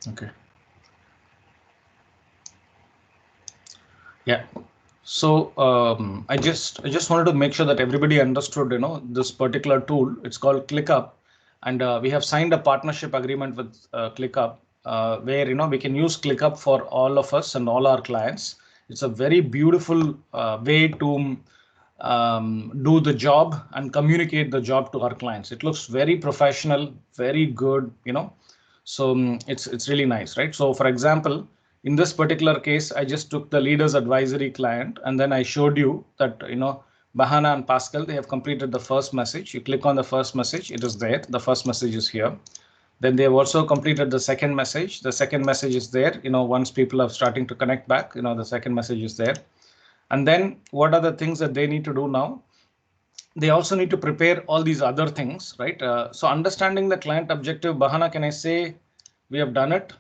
Okay. Yeah. So I just wanted to make sure that everybody understood, this particular tool. It's called ClickUp, and we have signed a partnership agreement with ClickUp, where we can use ClickUp for all of us and all our clients. It's a very beautiful way to do the job and communicate the job to our clients. It looks very professional, very good, So it's really nice, right? So for example, in this particular case, I just took the leaders advisory client, and then I showed you that, Bahana and Pascal, they have completed the first message. You click on the first message, it is there. The first message is here. Then they have also completed the second message. The second message is there. Once people are starting to connect back, the second message is there. And then what are the things that they need to do now? They also need to prepare all these other things, right? So understanding the client objective, Bahana, can I say we have done it?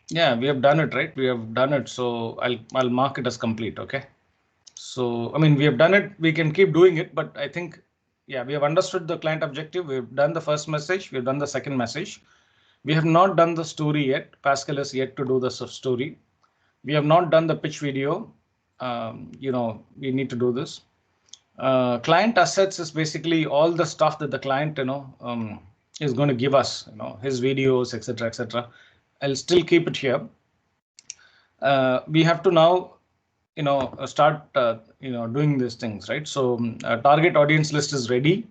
Yeah, we have done it, right? We have done it. So I'll mark it as complete. Okay. So, I mean, we have done it. We can keep doing it, but I think, yeah, we have understood the client objective. We've done the first message. We've done the second message. We have not done the story yet. Pascal is yet to do the story. We have not done the pitch video. We need to do this. Client assets is basically all the stuff that the client, is going to give us, his videos, etc., etc. I'll still keep it here. We have to now, start, doing these things, right? So target audience list is ready.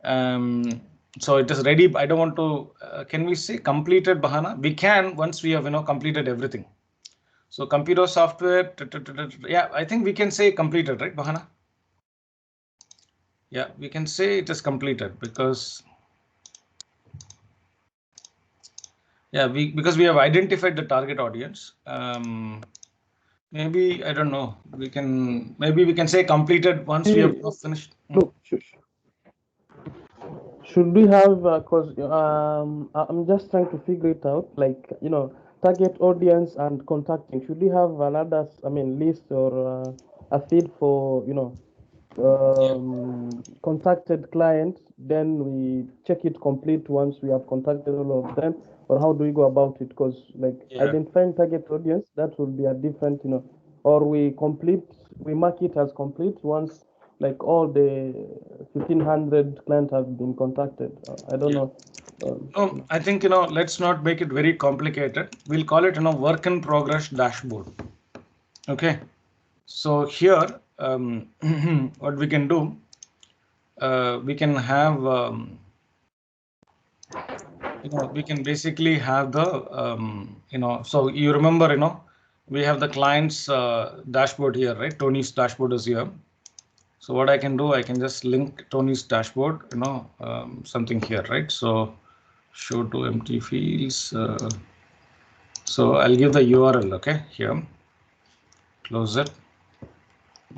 So it is ready. I don't want to, can we say completed, Bahana? We can once we have, completed everything. So computer software, yeah, I think we can say completed, right, Bahana? Yeah, we can say it is completed because, yeah, because we have identified the target audience. Maybe, I don't know, maybe we can say completed once we have finished. Look, should we have, because I'm just trying to figure it out, like, target audience and contacting. Should we have another, list or a feed for, contacted clients? Then we check it complete once we have contacted all of them, or how do we go about it? Because like identifying target audience, that will be a different, or we mark it as complete once like all the 1500 clients have been contacted. I don't know. No, I think, let's not make it very complicated. We'll call it, work in progress dashboard. Okay. So here, what we can do, we can have, we can basically have the, so you remember, we have the client's dashboard here, right? Tony's dashboard is here. So what I can do, I can just link Tony's dashboard, something here, right? So show to empty fields. So I'll give the URL, okay, here. Close it.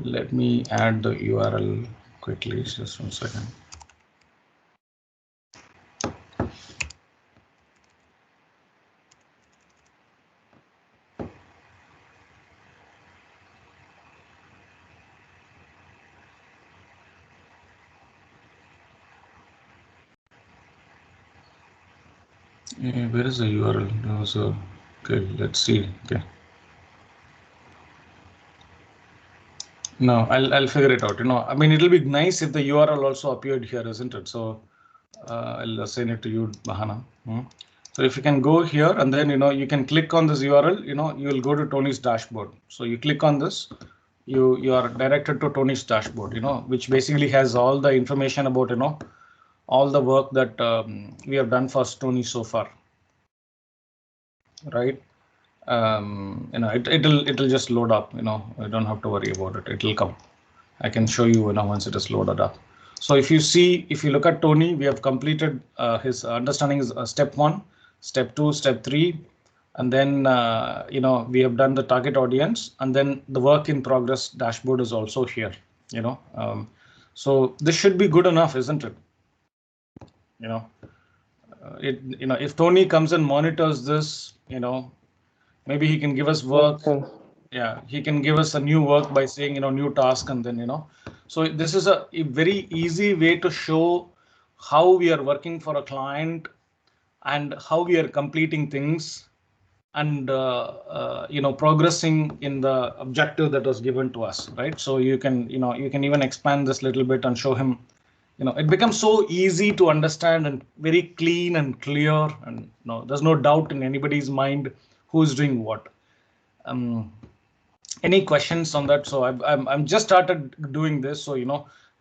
Let me add the URL quickly, just 1 second. Where is the URL? No, so okay, let's see. Okay. No, I'll figure it out. I mean, it'll be nice if the URL also appeared here, isn't it? So I'll assign it to you, Bahana. So if you can go here and then, you can click on this URL, you will go to Tony's dashboard. So you click on this, you are directed to Tony's dashboard, which basically has all the information about, all the work that we have done for Tony so far. Right. It'll just load up, I don't have to worry about it. It'll come. I can show you, once it is loaded up. So if you look at Tony, we have completed his understanding is step 1, step 2, step 3, and then we have done the target audience, and then the work in progress dashboard is also here. So this should be good enough, isn't it? If Tony comes and monitors this, maybe he can give us work. Yeah, he can give us a new work by saying, new task, and then, so this is a very easy way to show how we are working for a client and how we are completing things and progressing in the objective that was given to us, right? So you can even expand this little bit and show him. It becomes so easy to understand and very clean and clear, and there's no doubt in anybody's mind who's doing what. Any questions on that? So I'm just started doing this. So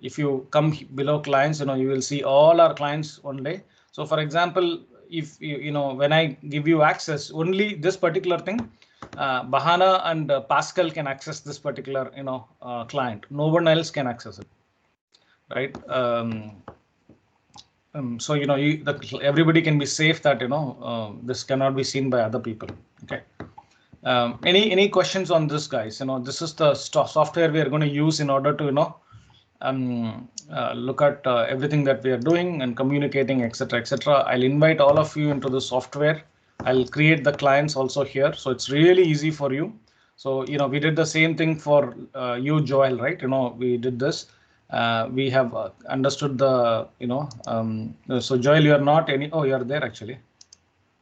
if you come below clients, you will see all our clients one day. So for example, if when I give you access only this particular thing, Bahana and Pascal can access this particular client. No one else can access it, right? So everybody can be safe that this cannot be seen by other people. Okay. Any questions on this, guys? This is the software we are going to use in order to look at everything that we are doing and communicating, etc., etc. I'll invite all of you into the software. I'll create the clients also here, so it's really easy for you. So we did the same thing for you, Joel, right? We did this. We have understood the so Joel, you are not any. Oh, you are there actually.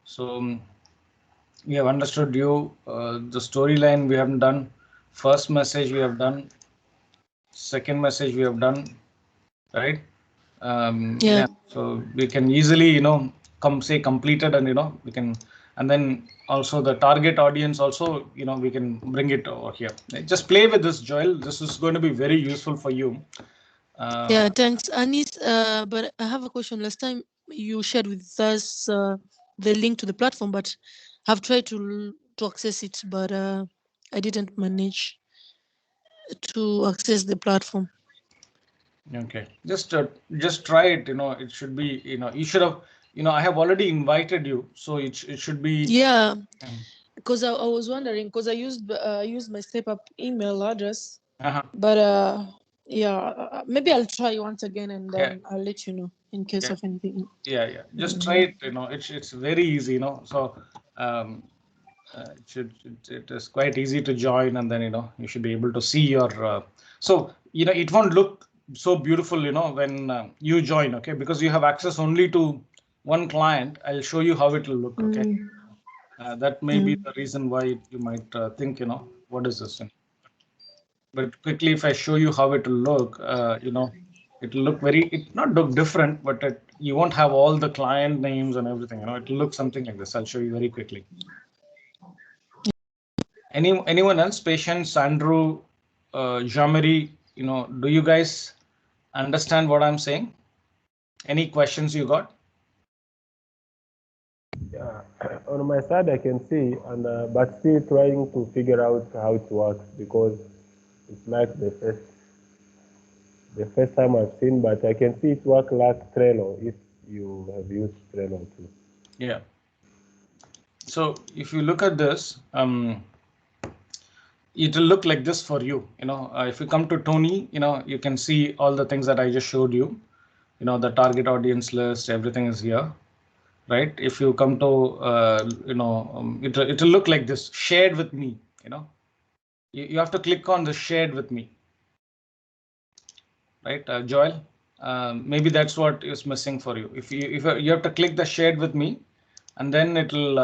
So we have understood you. The storyline we haven't done. First message we have done. Second message we have done, right? Yeah. So we can easily say completed, and we can, and then also the target audience also we can bring it over here. Just play with this, Joel. This is going to be very useful for you. Yeah, thanks, Anis. But I have a question. Last time you shared with us the link to the platform, but I've tried to access it, but I didn't manage to access the platform. Okay, just try it. It should be. You should have. I have already invited you, so it should be. Yeah, because I was wondering, because I used my Step Up email address, but yeah, maybe I'll try once again, and then I'll let you know in case of anything. Yeah. Just try it. It's very easy. So it is quite easy to join, and then you should be able to see your. So it won't look so beautiful when you join, okay, because you have access only to one client. I'll show you how it will look, okay. That may be the reason why you might think what is this, but quickly if I show you how it will look, it will look it not look different, but you won't have all the client names and everything. It will look something like this. I'll show you very quickly. Anyone else? Patience, Andrew, Jean-Marie, do you guys understand what I'm saying? Any questions you got? Yeah, on my side I can see, and but still trying to figure out how it works, because it's like the first time I've seen, but I can see it work like Trello if you have used Trello too. Yeah. So if you look at this, it will look like this for you. If you come to Tony, you can see all the things that I just showed you. The target audience list, everything is here, right? If you come to, it will look like this. Shared with me. You have to click on the shared with me, right, Joel? Maybe that's what is missing for you. If you have to click the shared with me, and then it will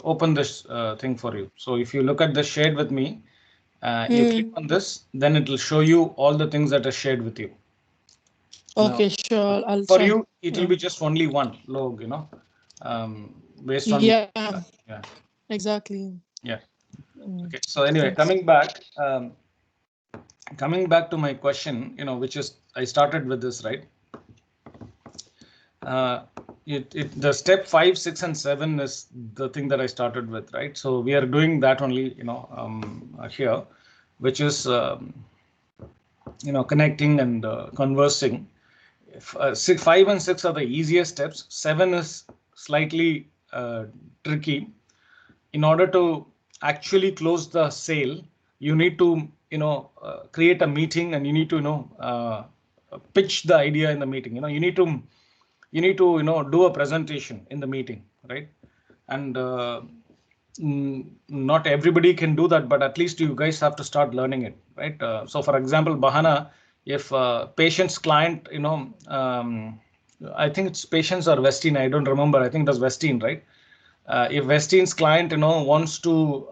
open this thing for you. So if you look at the shared with me, you click on this, then it will show you all the things that are shared with you. Okay, sure. I'll for try. you, it will be just only one log, based on. Yeah. Exactly. Yeah. Okay. So anyway, coming back to my question, which is, I started with this, right? The step 5, 6, and 7 is the thing that I started with, right? So we are doing that only, here, which is, connecting and conversing. 5 and 6 are the easiest steps. 7 is slightly tricky. In order to actually close the sale, you need to create a meeting, and you need to pitch the idea in the meeting. You need to do a presentation in the meeting, right? And not everybody can do that, but at least you guys have to start learning it, right? So for example, Bahana, if patient's client I think it's Patience or Westin. I don't remember. I think it was Westin, right? If Westin's client, wants to,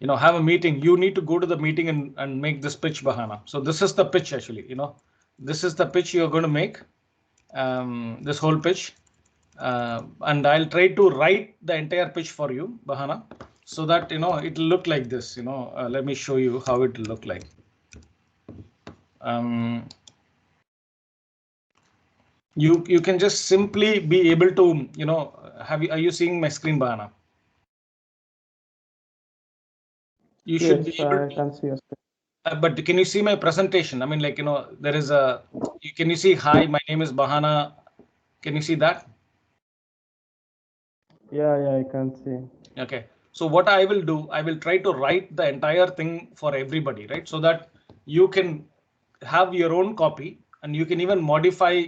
have a meeting, you need to go to the meeting and make this pitch, Bahana. So this is the pitch actually, this is the pitch you're going to make, this whole pitch. And I'll try to write the entire pitch for you, Bahana, so that, it'll look like this, let me show you how it will look like. You can just simply be able to, are you seeing my screen, Bahana? You should be able to. I can see your screen. But can you see my presentation? I mean, like, there is a, can you see, hi, my name is Bahana. Can you see that? Yeah, I can see. Okay. So what I will do, I will try to write the entire thing for everybody, right? So that you can have your own copy and you can even modify,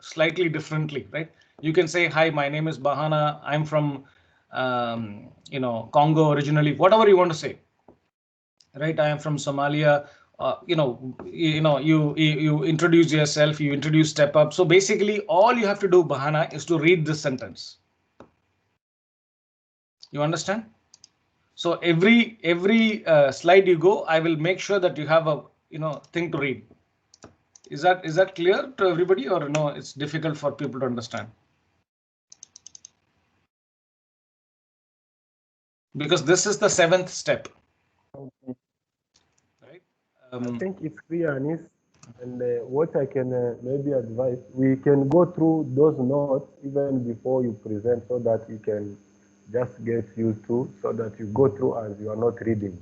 slightly differently, right? You can say, hi, my name is Bahana. I'm from, Congo originally, whatever you want to say. Right, I am from Somalia. You introduce yourself, you introduce Step Up. So basically, all you have to do, Bahana, is to read this sentence. You understand? So every slide you go, I will make sure that you have a thing to read. Is that clear to everybody, or no? It's difficult for people to understand. Because this is the 7th step. Okay. Right? I think it's clear, Anis. And what I can maybe advise, we can go through those notes even before you present, so that you can just get used to, so that you go through as you are not reading.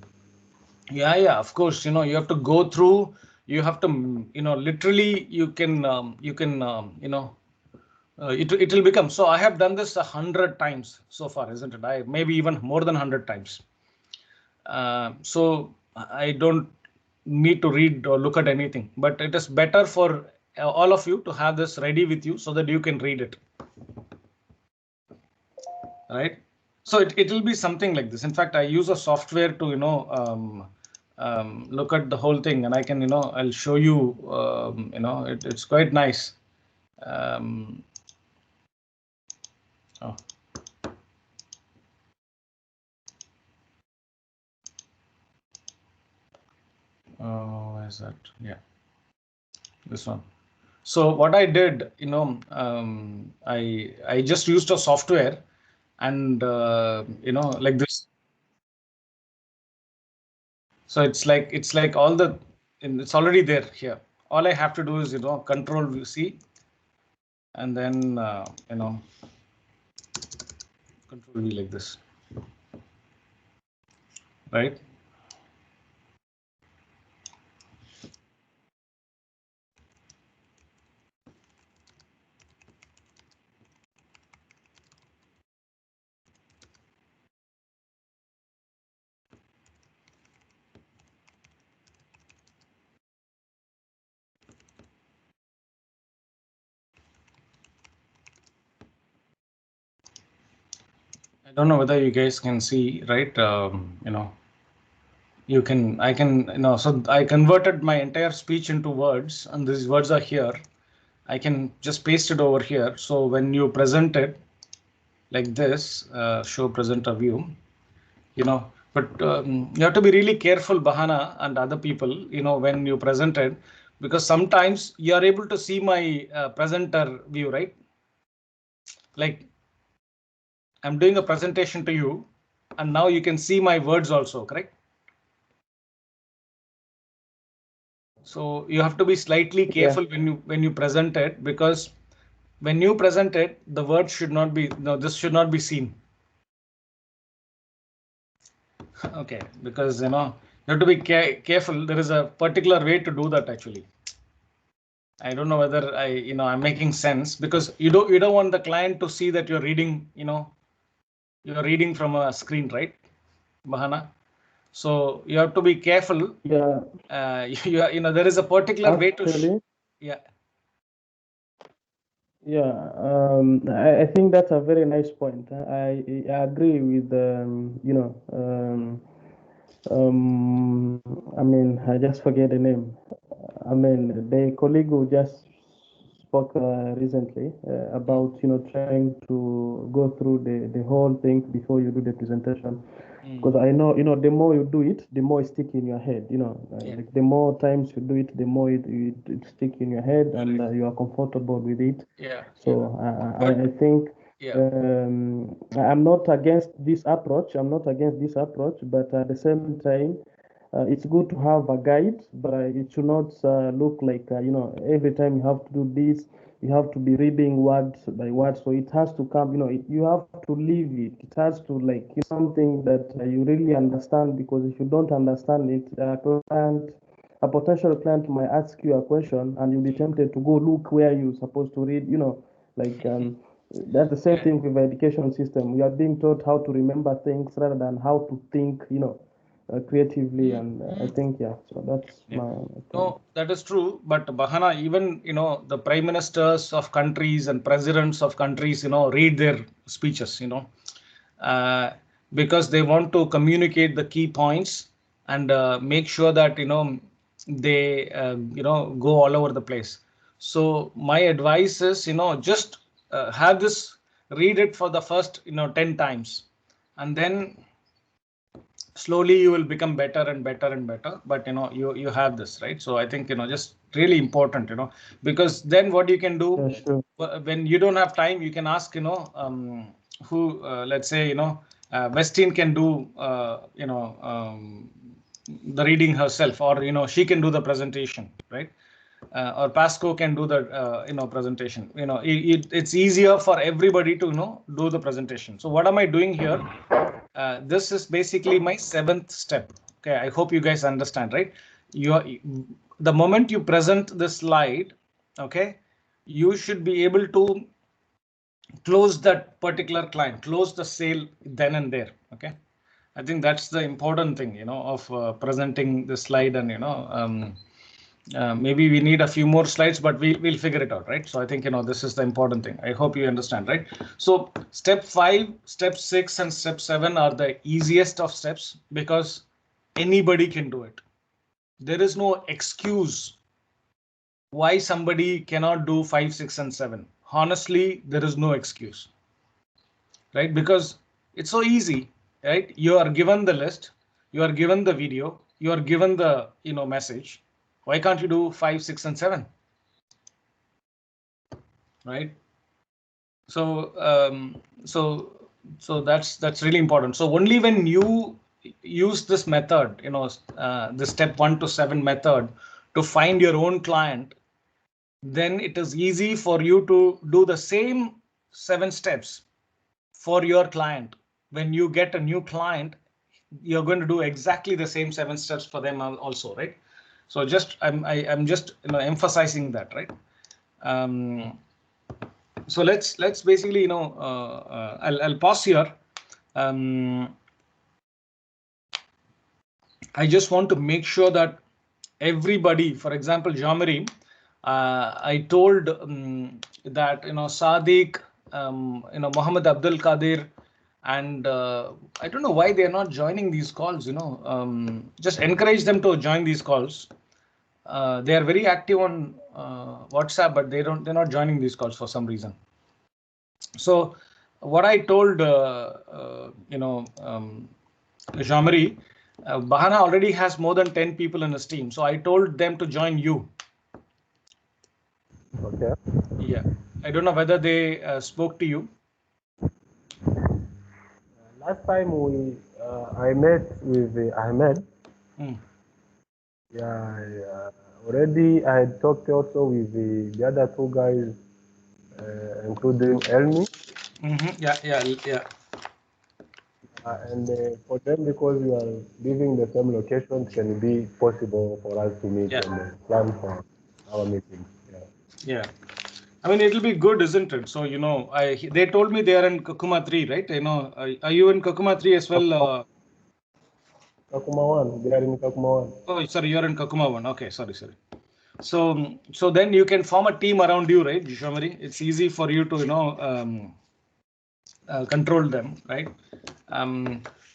Yeah, of course. You have to go through. You have to, literally. You can, it will become. So I have done this 100 times so far, isn't it? I maybe even more than 100 times. So I don't need to read or look at anything, but it is better for all of you to have this ready with you so that you can read it. Right? So it will be something like this. In fact, I use a software to, look at the whole thing, and I can, I'll show you, it's quite nice. Oh. Where is that? Yeah, this one. So what I did, I just used a software, and like this. So it's like all the, it's already there here. All I have to do is Control C, and then Control V like this, right? I don't know whether you guys can see, right? I can, so I converted my entire speech into words, and these words are here. I can just paste it over here. So when you present it like this, show presenter view, but you have to be really careful, Bahana and other people, when you present it, because sometimes you are able to see my presenter view, right? Like I'm doing a presentation to you, and now you can see my words also, correct? So you have to be slightly careful when you present it, because when you present it, the words should not be, this should not be seen. Okay, because you have to be careful. There is a particular way to do that actually. I don't know whether I'm making sense, because you don't want the client to see that you're reading, you're reading from a screen, right, Bahana? So you have to be careful. Yeah. There is a particular way to. Yeah. Yeah, I think that's a very nice point. I agree with I mean, I just forget the name. I mean, the colleague who just spoke recently about trying to go through the whole thing before you do the presentation. Because I know the more you do it, the more it stick in your head. Like the more times you do it, the more it stick in your head, and you are comfortable with it. Yeah. So I think I'm not against this approach. But at the same time, it's good to have a guide, but it should not look like every time you have to do this, you have to be reading word by word. So it has to come, you have to live it. It has to like something that you really understand, because if you don't understand it, a potential client might ask you a question and you'll be tempted to go look where you're supposed to read, that's the same thing with the education system. We are being taught how to remember things rather than how to think, creatively. And I think, so that's my No, that is true. But Bahana, even, the prime ministers of countries and presidents of countries, read their speeches, because they want to communicate the key points and make sure that, they, go all over the place. So my advice is, just have this, read it for the first, 10 times, and then slowly you will become better and better and better. But you have this, right? So I think just really important, because then what you can do, when you don't have time, you can ask who, let's say, Westin can do the reading herself, or she can do the presentation, right? Or Pasco can do the presentation. It's easier for everybody to do the presentation. So what am I doing here? This is basically my 7th step. Okay, I hope you guys understand, right? The moment you present the slide, okay, you should be able to close that particular client, close the sale then and there. Okay, I think that's the important thing, of presenting the slide. And maybe we need a few more slides, but we'll figure it out, right? So I think this is the important thing. I hope you understand, right? So step 5, step 6, and step 7 are the easiest of steps, because anybody can do it. There is no excuse why somebody cannot do 5, 6, and 7. Honestly, there is no excuse, right? Because it's so easy, right? You are given the list, you are given the video, you are given the message. Why can't you do 5, 6, and 7? Right? So so that's really important. So only when you use this method, the step 1 to 7 method, to find your own client, then it is easy for you to do the same 7 steps for your client. When you get a new client, you're going to do exactly the same 7 steps for them also, right? So I'm just emphasizing that, right? So let's basically I'll pause here. I just want to make sure that everybody, for example, Jean-Marie, I told that Sadiq, Mohammed Abdul Qadir, and I don't know why they are not joining these calls. Just encourage them to join these calls. They are very active on WhatsApp, but they're not joining these calls for some reason. So what I told Jean-Marie, Bahana already has more than 10 people in his team, so I told them to join you. Okay. Yeah, I don't know whether they spoke to you. Last time I met with Ahmed. Yeah, already I had talked also with the other 2 guys, including Elmi. Yeah. And for them, because we are living the same location, it can be possible for us to meet and plan for our meetings. Yeah. I mean, it'll be good, isn't it? So, they told me they are in Kakuma 3, right? Are you in Kakuma 3 as well? Kakuma 1, they are in Kakuma 1. Oh, sorry, you're in Kakuma 1. Okay, sorry. So then you can form a team around you, right, Jean-Marie? It's easy for you to, control them, right?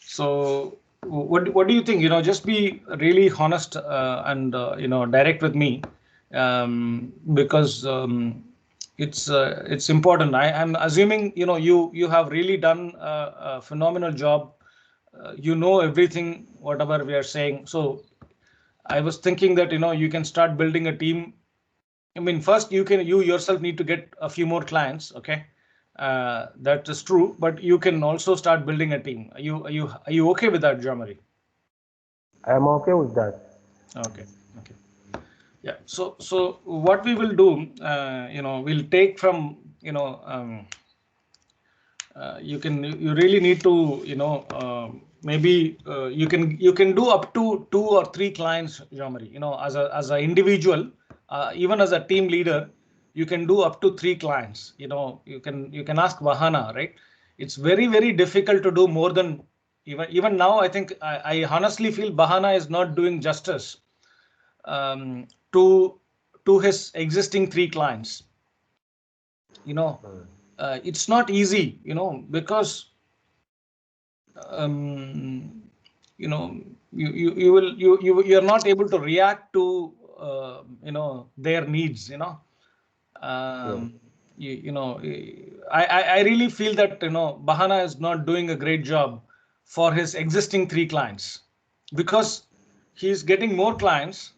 So what do you think? Just be really honest and direct with me, because it's important. I'm assuming you have really done a phenomenal job. You know everything, whatever we are saying. So I was thinking that you can start building a team. I mean, first you yourself need to get a few more clients. Okay, that is true. But you can also start building a team. Are you okay with that, Jean-Marie? I am okay with that. Okay. Okay. Yeah. So what we will do, we'll take from you really need to maybe you can do up to 2 or 3 clients, Jean-Marie. As a individual, even as a team leader, you can do up to 3 clients. You can ask Vahana, right? It's very, very difficult to do more than even now. I think I honestly feel Bahana is not doing justice to his existing 3 clients. It's not easy, because you're not able to react to their needs. I really feel that Bahana is not doing a great job for his existing 3 clients, because he's getting more clients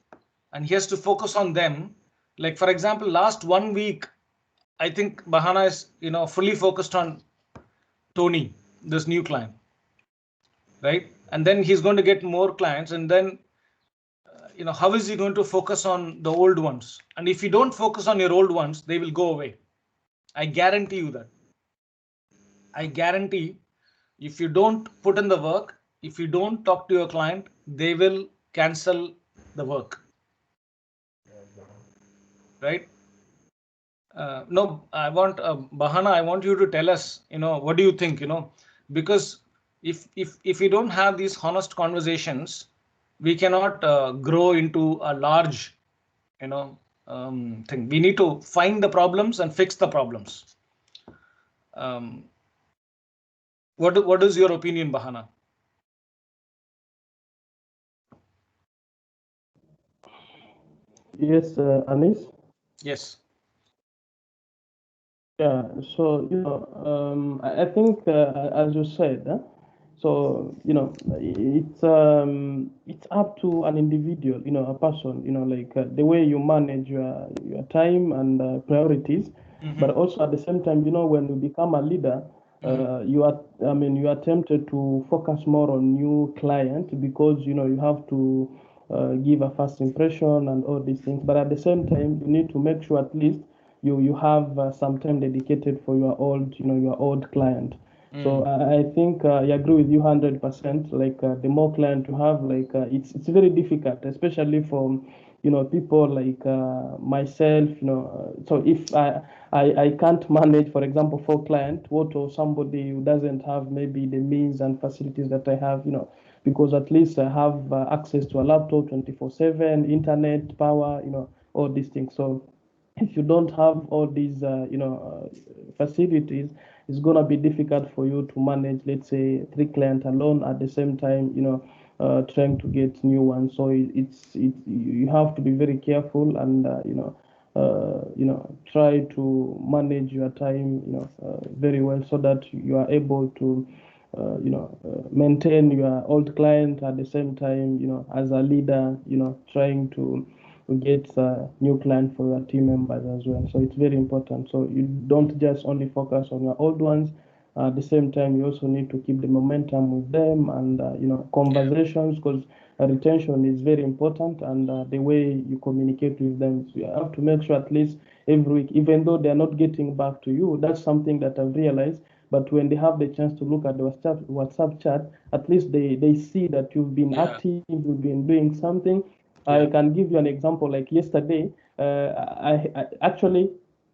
and he has to focus on them. Like, for example, last 1 week, I think Bahana is fully focused on Tony, this new client, right? And then he's going to get more clients, and then how is he going to focus on the old ones? And if you don't focus on your old ones, they will go away. I guarantee you that. I guarantee, if you don't put in the work, if you don't talk to your client, they will cancel the work, right? No, I want Bahana, I want you to tell us, what do you think? Because if we don't have these honest conversations, we cannot grow into a large, thing. We need to find the problems and fix the problems. What is your opinion, Bahana? Yes, Anis. Yes. Yeah, so I think as you said, so it's up to an individual, a person, like the way you manage your time and priorities, but also at the same time, when you become a leader, you are tempted to focus more on new client because you have to give a first impression and all these things. But at the same time, you need to make sure at least you have some time dedicated for your old client. So I think I agree with you 100%. Like the more client you have, like it's very difficult, especially for people like myself. So if I can't manage, for example, 4 clients, what or somebody who doesn't have maybe the means and facilities that I have, because at least I have access to a laptop 24/7, internet, power, all these things. So if you don't have all these facilities, it's going to be difficult for you to manage, let's say, 3 clients alone at the same time, trying to get new ones. So you have to be very careful and try to manage your time very well, so that you are able to maintain your old client at the same time, as a leader, trying to get new client for your team members as well. So it's very important. So you don't just only focus on your old ones. At the same time, you also need to keep the momentum with them and conversations, because retention is very important, and the way you communicate with them. So you have to make sure at least every week, even though they're not getting back to you. That's something that I've realized. But when they have the chance to look at the WhatsApp chat, at least they see that you've been active, you've been doing something. I can give you an example. Like yesterday, I actually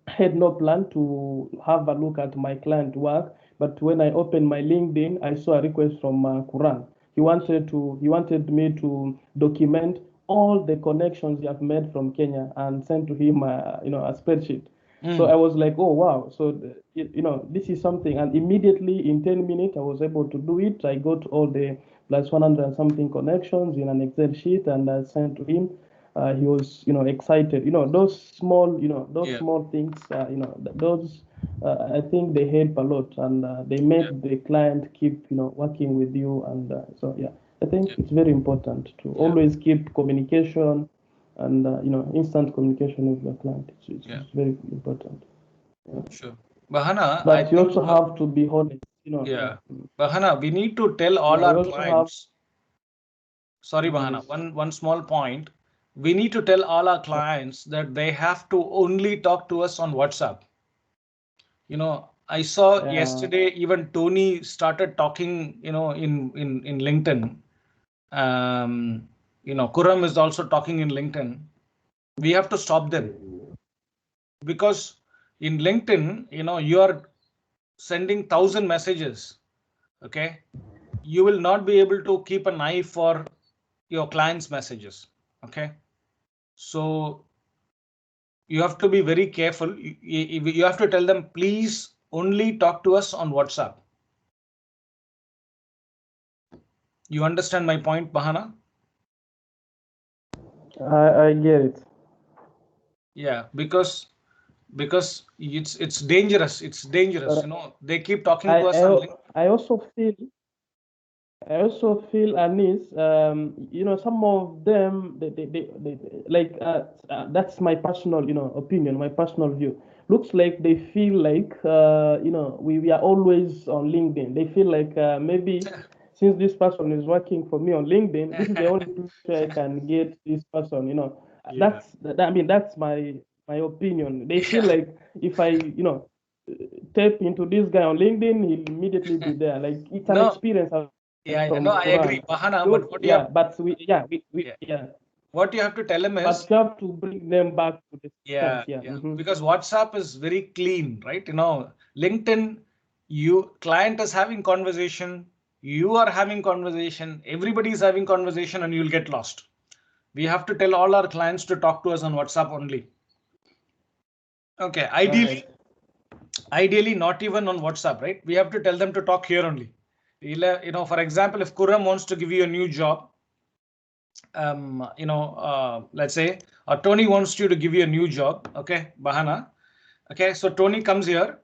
had no plan to have a look at my client work, but when I opened my LinkedIn, I saw a request from Quran. He wanted me to document all the connections he have made from Kenya and send to him a spreadsheet. So I was like, oh wow, so this is something. And immediately in 10 minutes I was able to do it. I got all the plus 100 and something connections in an Excel sheet, and I sent to him. he was, excited. Those small, those Yeah. small things, those, I think they help a lot, and they make the client keep, working with you. And so, yeah, I think it's very important to always keep communication and, instant communication with your client. It's very important. Sure. Bahana, I But you think, also have to be honest, yeah. Bahana, we need to tell all we our also have. clients. Sorry, Bahana, one small point. We need to tell all our clients that they have to only talk to us on WhatsApp. I saw yesterday even Tony started talking, in LinkedIn. Kuram is also talking in LinkedIn. We have to stop them, because in LinkedIn, you are sending 1,000 messages. Okay, you will not be able to keep an eye for your clients' messages. Okay, so you have to be very careful. You have to tell them, please only talk to us on WhatsApp. You understand my point, Bahana? I get it. Yeah, because it's dangerous. It's dangerous. They keep talking to us on LinkedIn. I also feel, Anis, some of them, they like, that's my personal, opinion, my personal view. Looks like they feel like, we are always on LinkedIn. They feel like maybe since this person is working for me on LinkedIn, this is the only place I can get this person. Yeah. That's my opinion. They feel like if I, tap into this guy on LinkedIn, he'll immediately be there. Like, it's an experience. Yeah, From no, I agree, Quran. Bahana. So, But what you have, what you have to tell him is, but you have to bring them back to the yeah, steps, because WhatsApp is very clean, right? LinkedIn, client is having conversation, you are having conversation, everybody is having conversation, and you'll get lost. We have to tell all our clients to talk to us on WhatsApp only. Okay, ideally not even on WhatsApp, right? We have to tell them to talk here only. For example, if Kuram wants to give you a new job, let's say, or Tony wants you to give you a new job. Okay, Bahana. Okay, so Tony comes here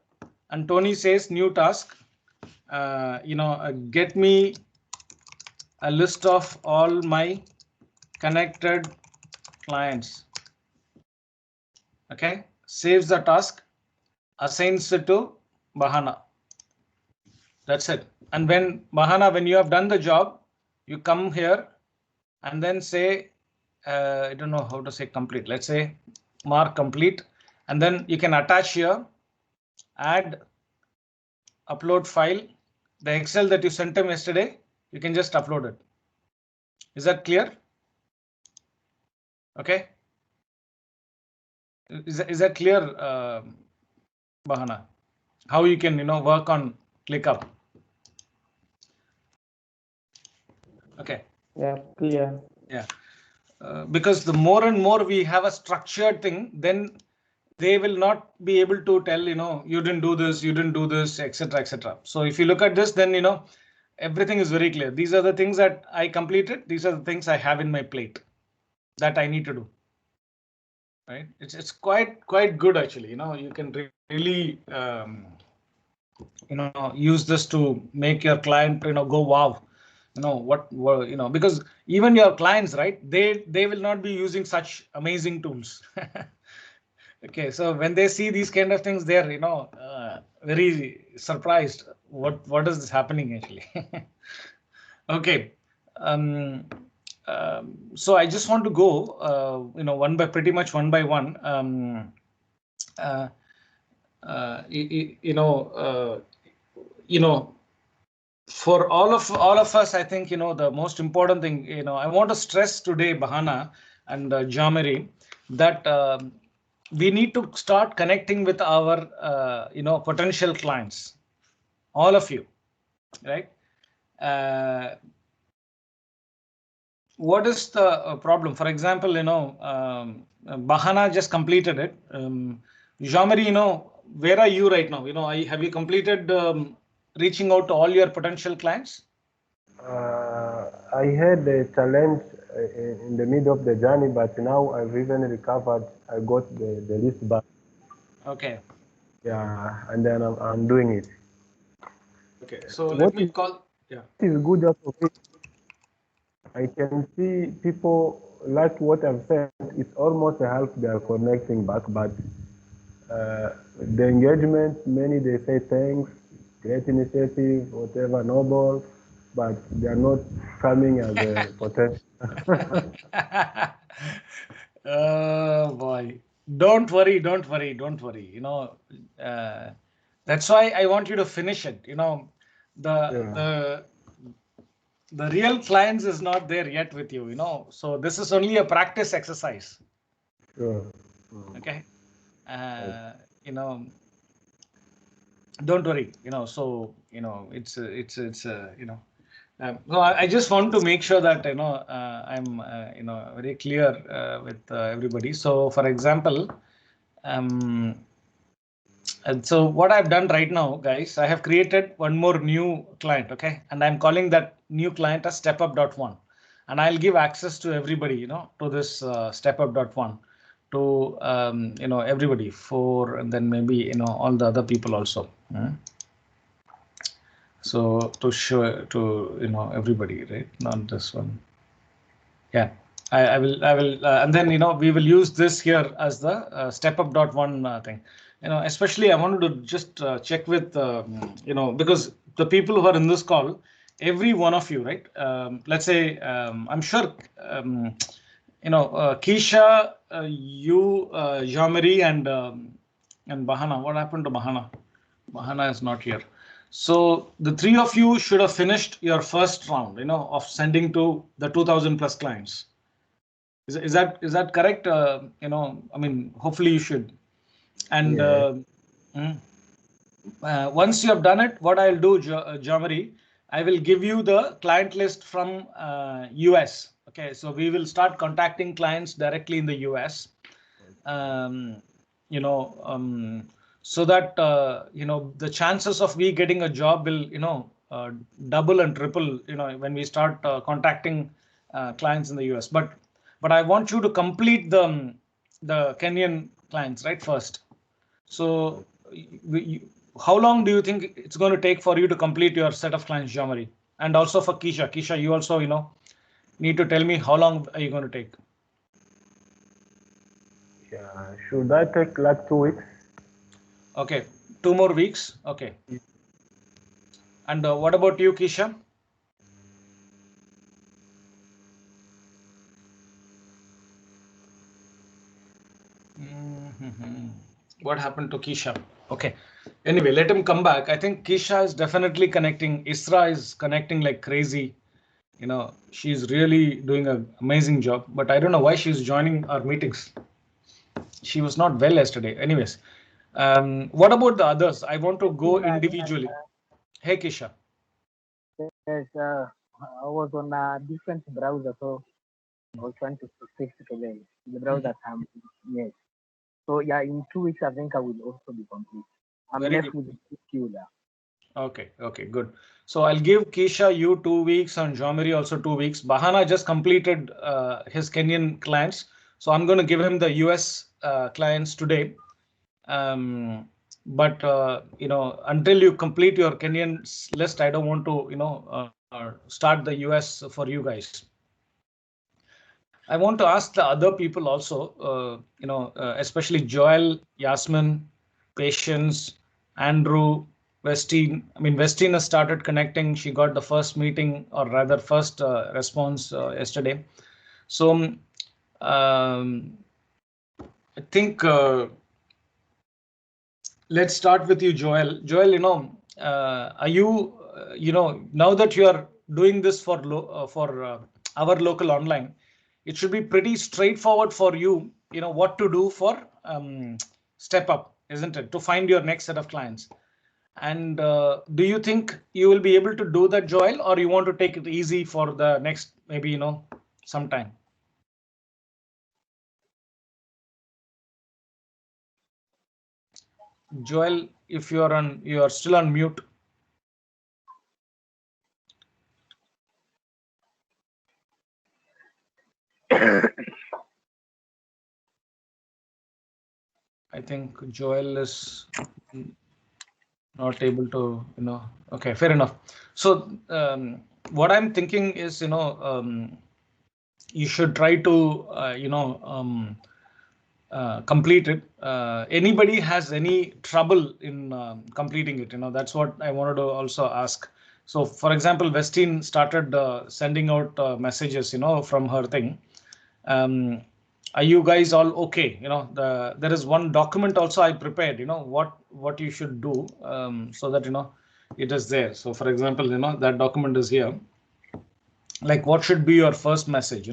and Tony says new task. Get me a list of all my connected clients. Okay, saves the task, assigns it to Bahana. That's it. And when Bahana, when you have done the job, you come here and then say, I don't know how to say complete. Let's say mark complete, and then you can attach here, add, upload file, the Excel that you sent him yesterday, you can just upload it. Is that clear? Okay. Is that clear, Bahana? How you can, work on ClickUp? Okay. Yeah, clear. Yeah. Because the more and more we have a structured thing, then they will not be able to tell, you didn't do this, etc., etc. So if you look at this, then, everything is very clear. These are the things that I completed. These are the things I have in my plate that I need to do. Right? It's quite good, actually. You can really, use this to make your client, go wow. Because even your clients, right? They will not be using such amazing tools. Okay, so when they see these kind of things, they're very surprised. What is this happening actually? Okay, so I just want to go pretty much one by one. For all of us, I think the most important thing I want to stress today, Bahana and Jamari, that we need to start connecting with our potential clients, all of you, right? What is the problem? For example, Bahana just completed it. Jamari, where are you right now? Have you completed reaching out to all your potential clients? I had a challenge in the middle of the journey, but now I've even recovered. I got the list back. Okay. Yeah, and then I'm doing it. Okay. So What let me is call. Yeah. good out of it? I can see people like what I've said. It's almost a half they are connecting back, but the engagement, many they say thanks, great initiative, whatever, noble, but they are not coming as a potential. Oh boy. Don't worry, don't worry, don't worry. That's why I want you to finish it. The the real clients is not there yet with you, So this is only a practice exercise. Sure. Okay. You know, don't worry, so, no, I just want to make sure that, I'm, very clear with everybody. So, for example, and so what I've done right now, guys, I have created one more new client, okay? And I'm calling that new client as StepUp.1. And I'll give access to everybody, to this StepUp.1 to, everybody and then maybe, all the other people also. So to show to, everybody, right? Not this one. Yeah, I will, and then, we will use this here as the StepUp.1 thing. Especially I wanted to just check with, because the people who are in this call, every one of you, right? Let's say, I'm sure, Keisha, you, Jean-Marie, and Bahana. What happened to Bahana? Bahana is not here. So the three of you should have finished your first round, of sending to the 2000 plus clients. Is that correct? I mean, hopefully you should. And once you have done it, what I'll do, Jamari, I will give you the client list from US. Okay, so we will start contacting clients directly in the US. So that the chances of we getting a job will double and triple when we start contacting clients in the US. But I want you to complete the Kenyan clients right first. So how long do you think it's going to take for you to complete your set of clients, Jamari? And also for Keisha. Keisha, you also need to tell me how long are you going to take? Yeah, should I take like 2 weeks? Okay, 2 more weeks. Okay. And what about you, Keisha? What happened to Keisha? Okay. Anyway, let him come back. I think Keisha is definitely connecting. Isra is connecting like crazy. She's really doing an amazing job. But I don't know why she's joining our meetings. She was not well yesterday. Anyways, what about the others? I want to go individually. Hey, Keisha. Yes, I was on a different browser, so I was trying to fix it again. The browser yes. So yeah, in 2 weeks I think I will also be complete. I'm Very left good. with the queue there. Okay, good. So I'll give Keisha you 2 weeks and Jean-Marie also 2 weeks. Bahana just completed his Kenyan clients. So I'm going to give him the US clients today. But until you complete your Kenyan list, I don't want to, start the US for you guys. I want to ask the other people also, especially Joel, Yasmin, Patience, Andrew, Westine. I mean, Westine has started connecting. She got the first meeting, or rather first response yesterday. So I think let's start with you, Joel. Joel, are you, now that you are doing this for our local online, it should be pretty straightforward for you, what to do for Step Up, isn't it, to find your next set of clients? And do you think you will be able to do that, Joel, or you want to take it easy for the next, maybe, some time? Joel, if you are still on mute. I think Joel is not able to, okay, fair enough. So what I'm thinking is, you should try to, complete it. Anybody has any trouble in completing it, that's what I wanted to also ask. So for example, Vestine started sending out messages, from her thing. Are you guys all okay? There is one document also I prepared, what you should do, so that, it is there. So for example, that document is here. Like what should be your first message,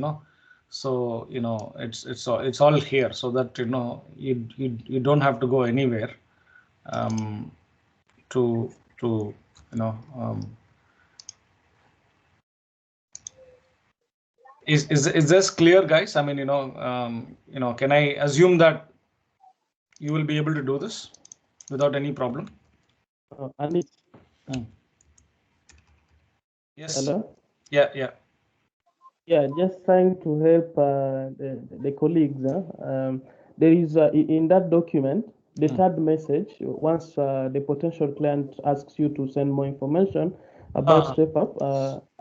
so, it's all here, so that, you don't have to go anywhere, to, is this clear, guys? I mean, can I assume that you will be able to do this without any problem? Anis. Yes. Hello? Yeah. Yeah, just trying to help the colleagues. There is in that document, the third message, once the potential client asks you to send more information about Step Up,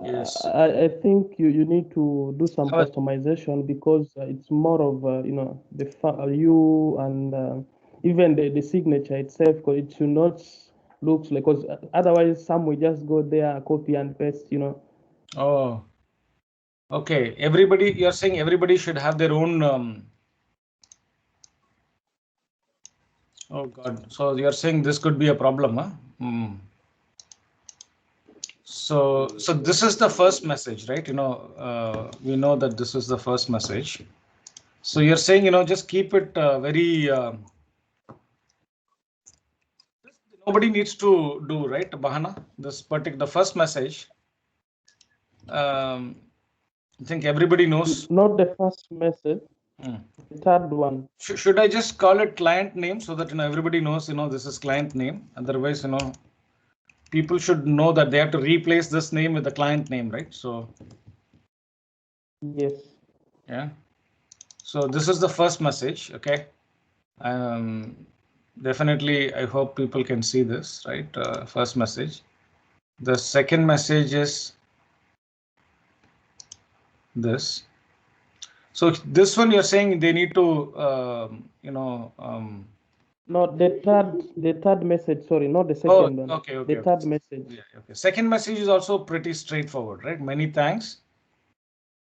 Yes. I think you need to do some Well, customization, because it's more of you and even the signature itself, because it should not look like, because otherwise some will just go there, copy and paste, Oh, okay. You're saying everybody should have their own. Oh God. So you're saying this could be a problem, huh? So this is the first message, right? We know that this is the first message. So you're saying, just keep it very. Nobody needs to do, right, Bahana? The first message. I think everybody knows. Not the first message, the third one. Should I just call it client name, so that, everybody knows, this is client name? Otherwise, people should know that they have to replace this name with the client name, right? So yes. Yeah. So this is the first message. Okay. Definitely, I hope people can see this, right? First message. The second message is this. So this one, you're saying they need to, No, the third message. Sorry, not the second one. Okay. The third message. Yeah, okay. Second message is also pretty straightforward, right? Many thanks.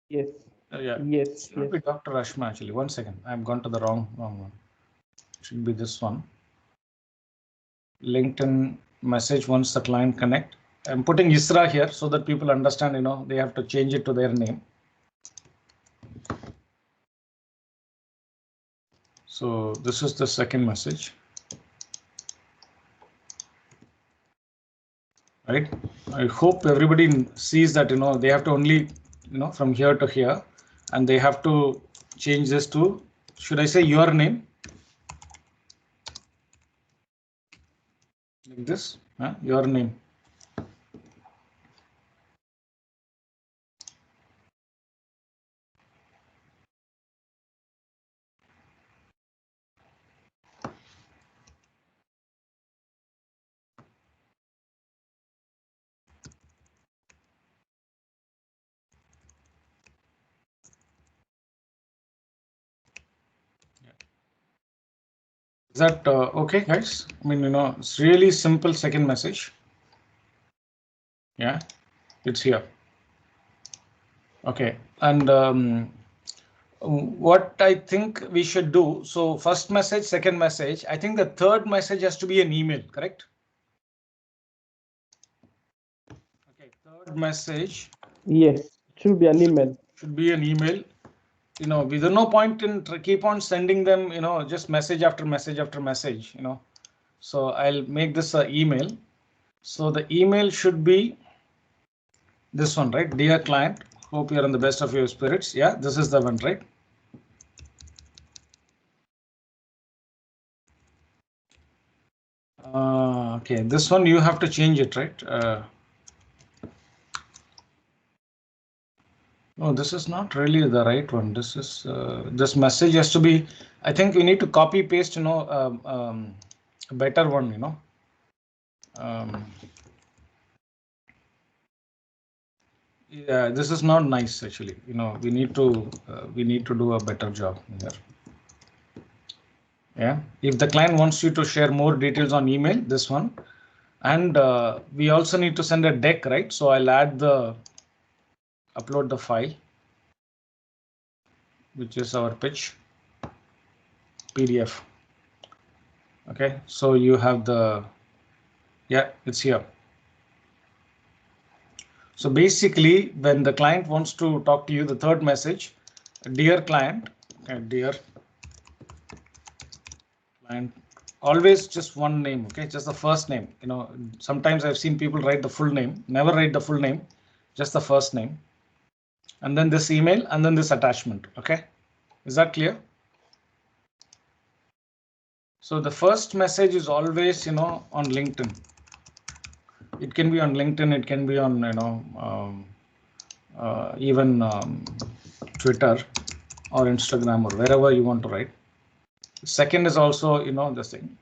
Yes. Yeah. Yes. Should be Dr. Ashma, actually. 1 second. I've gone to the wrong one. Should be this one. LinkedIn message once the client connect. I'm putting Isra here so that people understand, they have to change it to their name. So this is the second message. Right. I hope everybody sees that, they have to only, from here to here, and they have to change this to, should I say your name? Like this, your name. Is that okay, guys? I mean, it's really simple second message. Yeah, it's here. Okay, and what I think we should do. So first message, second message. I think the third message has to be an email, correct? Okay, third message. Yes, it should be an email. Should be an email. There's no point in keep on sending them, just message after message after message, So I'll make this an email. So the email should be this one, right? Dear client, hope you're in the best of your spirits. Yeah, this is the one, right? Okay, this one you have to change it, right? No, this is not really the right one. This is this message has to be. I think we need to copy paste. A better one. Yeah, this is not nice actually. We need to do a better job here. Yeah, if the client wants you to share more details on email, this one, and we also need to send a deck, right? So I'll upload the file, which is our pitch PDF. Okay, so you have it's here. So basically, when the client wants to talk to you, the third message, dear client, dear client, always just one name, okay, just the first name. Sometimes I've seen people write the full name, never write the full name, just the first name, and then this email, and then this attachment. Okay, is that clear? So the first message is always, on LinkedIn. It can be on LinkedIn, it can be on, even Twitter or Instagram or wherever you want to write. Second is also, this thing.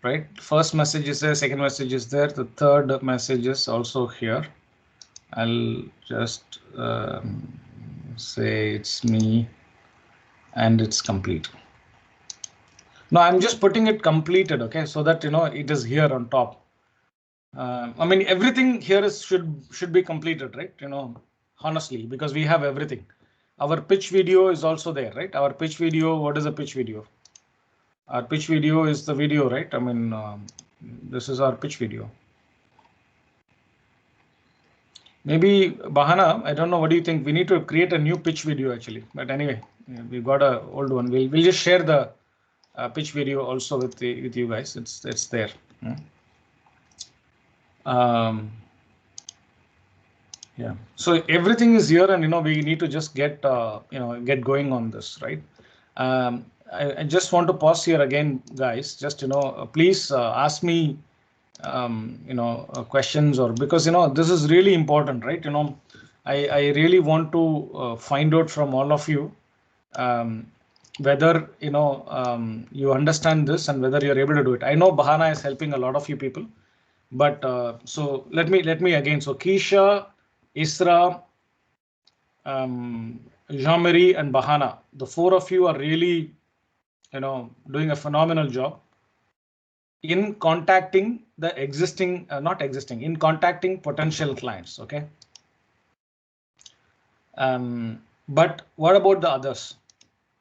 Right, first message is there, second message is there, the third message is also here. I'll just say it's me and it's complete. Now I'm just putting it completed, okay, so that it is here on top. I mean, everything here should be completed, right? Honestly, because we have everything. Our pitch video is also there, right? Our pitch video. What is a pitch video? Our pitch video is the video, right? I mean, this is our pitch video. Maybe Bahana, I don't know. What do you think? We need to create a new pitch video actually. But anyway, we've got a old one. We'll just share the pitch video also with you guys. It's there. Yeah. So everything is here, and we need to just get going on this, right? I just want to pause here again, guys. Just please ask me questions, or because this is really important, right? I really want to find out from all of you whether you understand this and whether you're able to do it. I know Bahana is helping a lot of you people, but so let me again. So Keisha, Isra, Jean-Marie and Bahana, the four of you are really doing a phenomenal job in contacting the in contacting potential clients. Okay. But what about the others?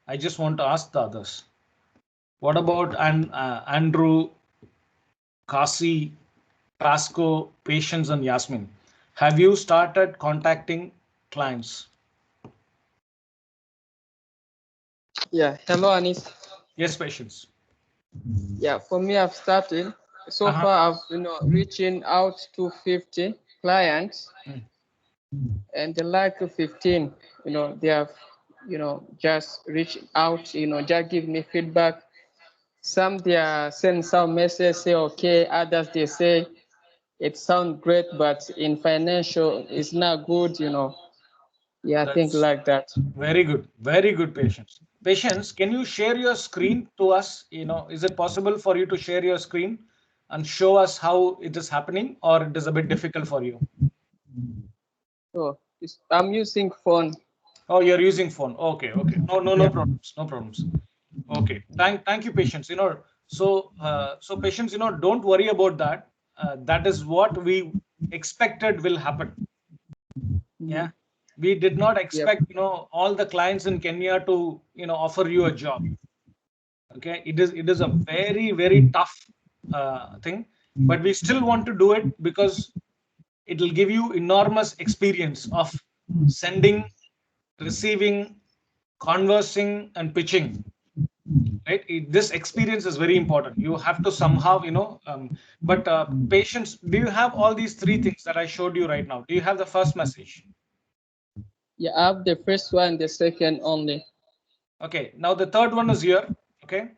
I just want to ask the others. What about Andrew, Kasi, Pasco, Patience, and Yasmin? Have you started contacting clients? Yeah. Hello, Anis. Yes, Patience. Yeah, for me, I've started. So far, I've reaching out to 50 clients, and the like to 15, they have, just reached out, just give me feedback. Some they are send some message, say okay. Others they say it sounds great, but in financial it's not good. Yeah, things like that. Very good, Patience. Patience, can you share your screen to us? Is it possible for you to share your screen and show us how it is happening, or it is a bit difficult for you? Oh, I'm using phone. Oh, you're using phone. Okay. No problems. Okay. Thank you, Patience. So Patience, don't worry about that. That is what we expected will happen. Yeah. We did not expect, all the clients in Kenya to, offer you a job. Okay. It is a very, very tough thing, but we still want to do it because it will give you enormous experience of sending, receiving, conversing, and pitching. Right? This experience is very important. You have to somehow, but Patience, do you have all these three things that I showed you right now? Do you have the first message? Yeah, I have the first one, the second only. Okay, now the third one is here. Okay.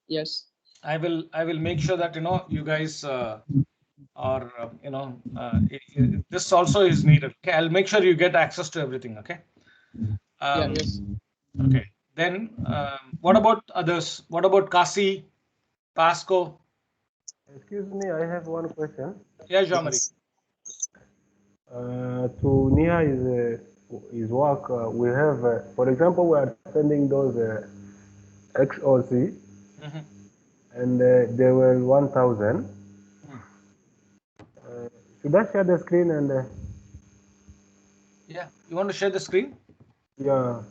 Yes. I will make sure that you guys or this also is needed. Okay, I'll make sure you get access to everything. Okay. Yes. Okay. Then what about others? What about Kasi, Pasco? Excuse me, I have one question. Yeah, Jean-Marie. To Nia his work, we have, for example, we are sending those XOC, and they were 1,000. Should I share the screen and? Yeah, you want to share the screen? Yeah.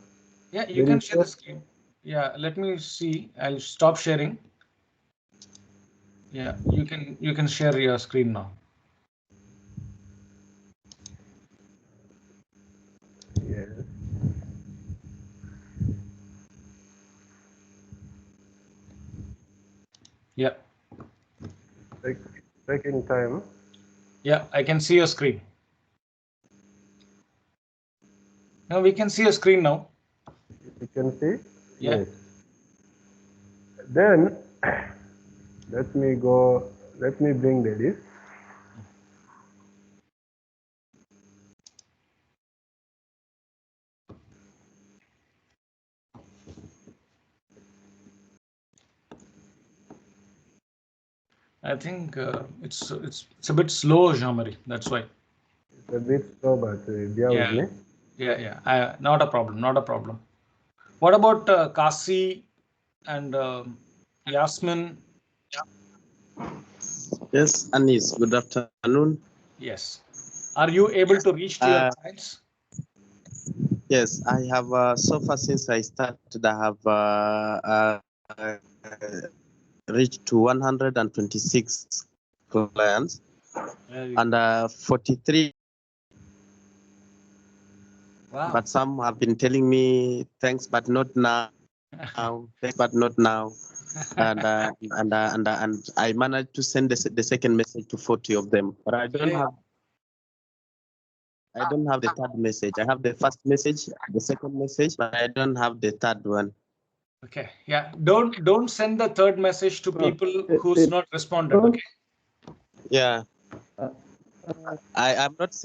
Yeah, you can share the screen. Yeah, let me see. I'll stop sharing. Yeah, you can share your screen now. Yes. Yeah. Taking time. Yeah, I can see your screen. Now we can see your screen now. You can see? Yeah. Yes. Then let me bring the list. I think it's a bit slow, Jean-Marie. That's why. It's a bit slow, but bear with me. Yeah. Not a problem. Not a problem. What about Kasi and Yasmin? Yes, Anis, good afternoon. Yes. Are you able to reach to your clients? Yes, I have so far since I started, I have reached to 126 clients and 43. Wow. But some have been telling me thanks, but not now. Thanks, but not now. And I managed to send the second message to 40 of them, but I don't have the third message. I have the first message, the second message, but I don't have the third one. Okay. Yeah. Don't send the third message to people who's not responded. Okay. Yeah. I'm not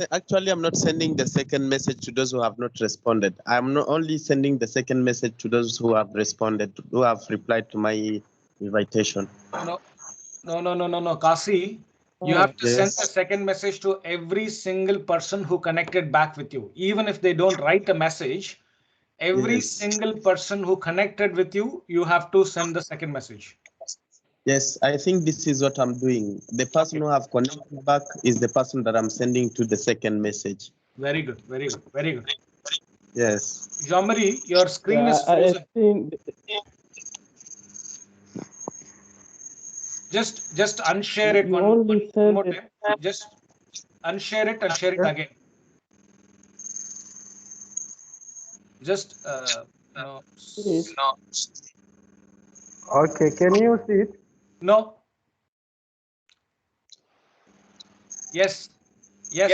sending the second message to those who have not responded. I'm not only sending the second message to those who have responded, who have replied to my invitation. No. Kasi, you have to send the second message to every single person who connected back with you. Even if they don't write a message, every single person who connected with you, you have to send the second message. Yes, I think this is what I'm doing. The person who have connected back is the person that I'm sending to the second message. Very good. Very good. Very good. Yes. Jean-Marie, your screen is frozen. Just unshare it one more time. Just unshare it and share it again. Just no. Okay, can you see it? No. Yes. You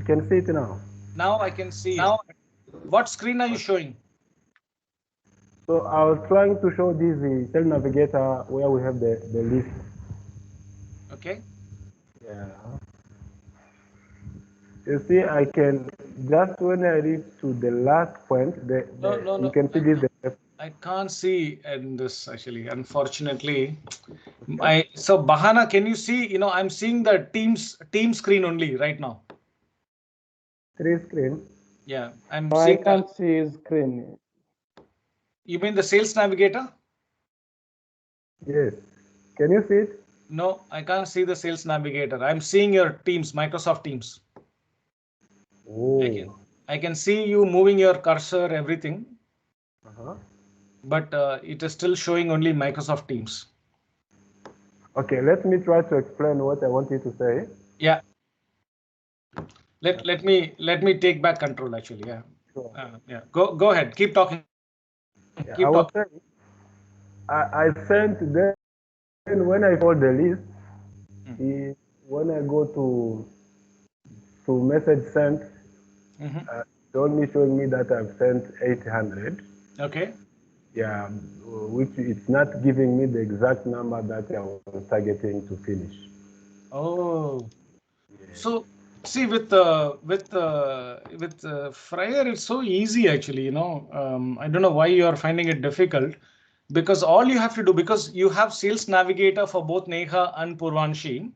can see it now. Now I can see it. What screen are you showing? So I was trying to show this Cell Navigator where we have the list. Okay. Yeah. You see, I can just when I reach to the last point, No. you can see this. I can't see in this actually, unfortunately. So Bahana, can you see? I'm seeing the team screen only right now. Three screen. Yeah, I can't see his screen. You mean the Sales Navigator? Yes. Can you see it? No, I can't see the Sales Navigator. I'm seeing your Teams, Microsoft Teams. Oh. I can see you moving your cursor, everything. But it is still showing only Microsoft Teams. Okay, let me try to explain what I want you to say. Yeah. Let me take back control actually. Yeah. Sure. Yeah. Go ahead. Keep talking. Yeah, I was saying, I sent them when I saw the list. When I go to message sent, it's only showing me that I've sent 800. Okay. Yeah, which it's not giving me the exact number that I was targeting to finish. Oh, so see with Fryer, it's so easy actually. I don't know why you are finding it difficult, because all you have to do, because you have Sales Navigator for both Neha and Purvanshi,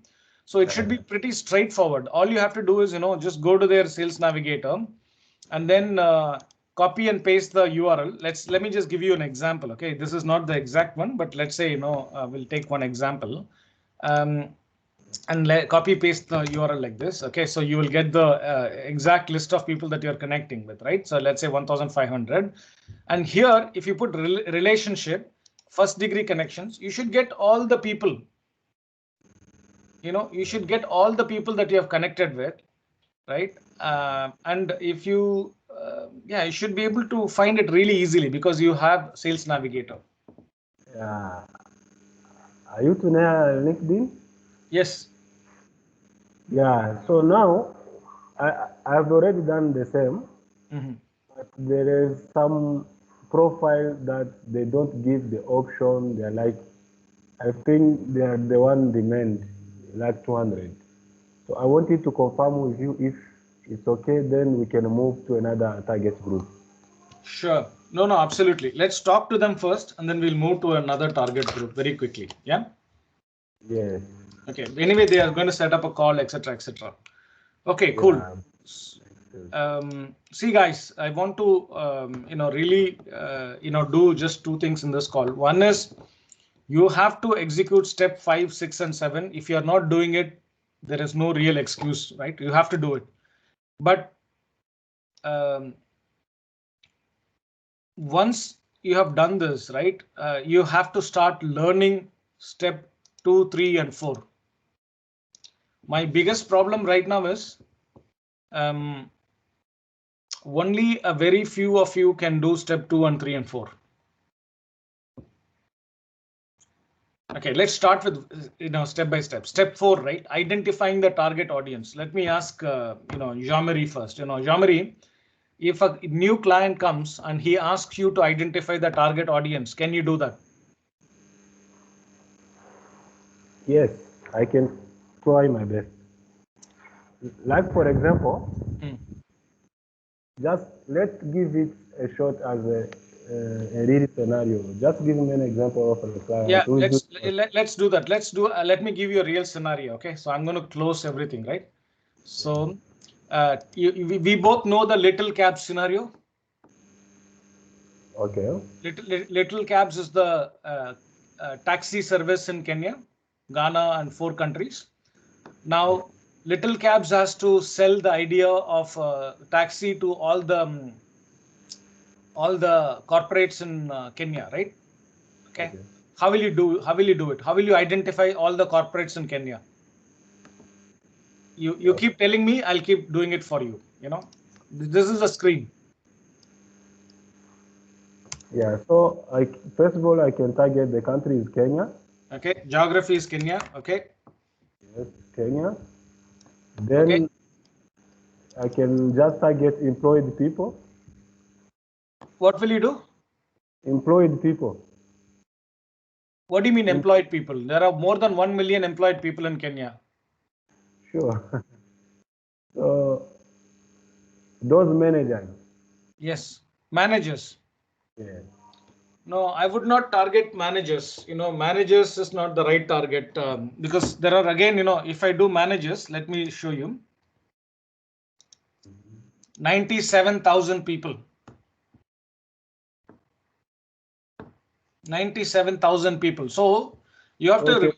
so it should be pretty straightforward. All you have to do is just go to their Sales Navigator, and then copy and paste the URL. Let me just give you an example. Okay, this is not the exact one, but let's say we'll take one example. And copy paste the URL like this. Okay, so you will get the exact list of people that you're connecting with, right? So let's say 1500. And here, if you put relationship, first degree connections, you should get all the people. You should get all the people that you have connected with, right? And if you, you should be able to find it really easily because you have Sales Navigator. Yeah. Are you to know LinkedIn? Yes. Yeah. So now I've already done the same. Mm-hmm. But there is some profile that they don't give the option. They're like, I think they are the one demand like 200. So I wanted to confirm with you if it's okay, then we can move to another target group. Sure. No, absolutely. Let's talk to them first, and then we'll move to another target group very quickly. Yeah. Yes. Okay. Anyway, they are going to set up a call, etc., etc. Okay. Cool. See, guys, I want to really do just two things in this call. One is you have to execute step 5, 6, and 7. If you are not doing it, there is no real excuse, right? You have to do it. But once you have done this, right, you have to start learning step 2, 3, and 4. My biggest problem right now is only a very few of you can do step 2 and 3 and 4. Okay, let's start with step by step. Step 4, right? Identifying the target audience. Let me ask Jean-Marie first. Jean-Marie, if a new client comes and he asks you to identify the target audience, can you do that? Yes, I can try my best. Like for example, just let's give it a shot as a real scenario. Just give me an example of a client. Yeah, let's do that. Let me give you a real scenario. Okay, so I'm going to close everything, right? So we both know the Little Cabs scenario. Okay. Little Cabs is the taxi service in Kenya, Ghana, and 4 countries. Now, Little Cabs has to sell the idea of taxi to all the corporates in Kenya, right? Okay. How will you do it? How will you identify all the corporates in Kenya? You keep telling me, I'll keep doing it for you. This is a screen. Yeah, so first of all, I can target the country is Kenya. Okay, geography is Kenya. Okay. Yes, Kenya. Then I can just target employed people. What will you do? Employed people. What do you mean employed people? There are more than 1 million employed people in Kenya. Sure. So those managers. Yes, managers. Yeah. No, I would not target managers. Managers is not the right target because there are again, if I do managers, let me show you. 97,000 people. 97,000 people. So you have to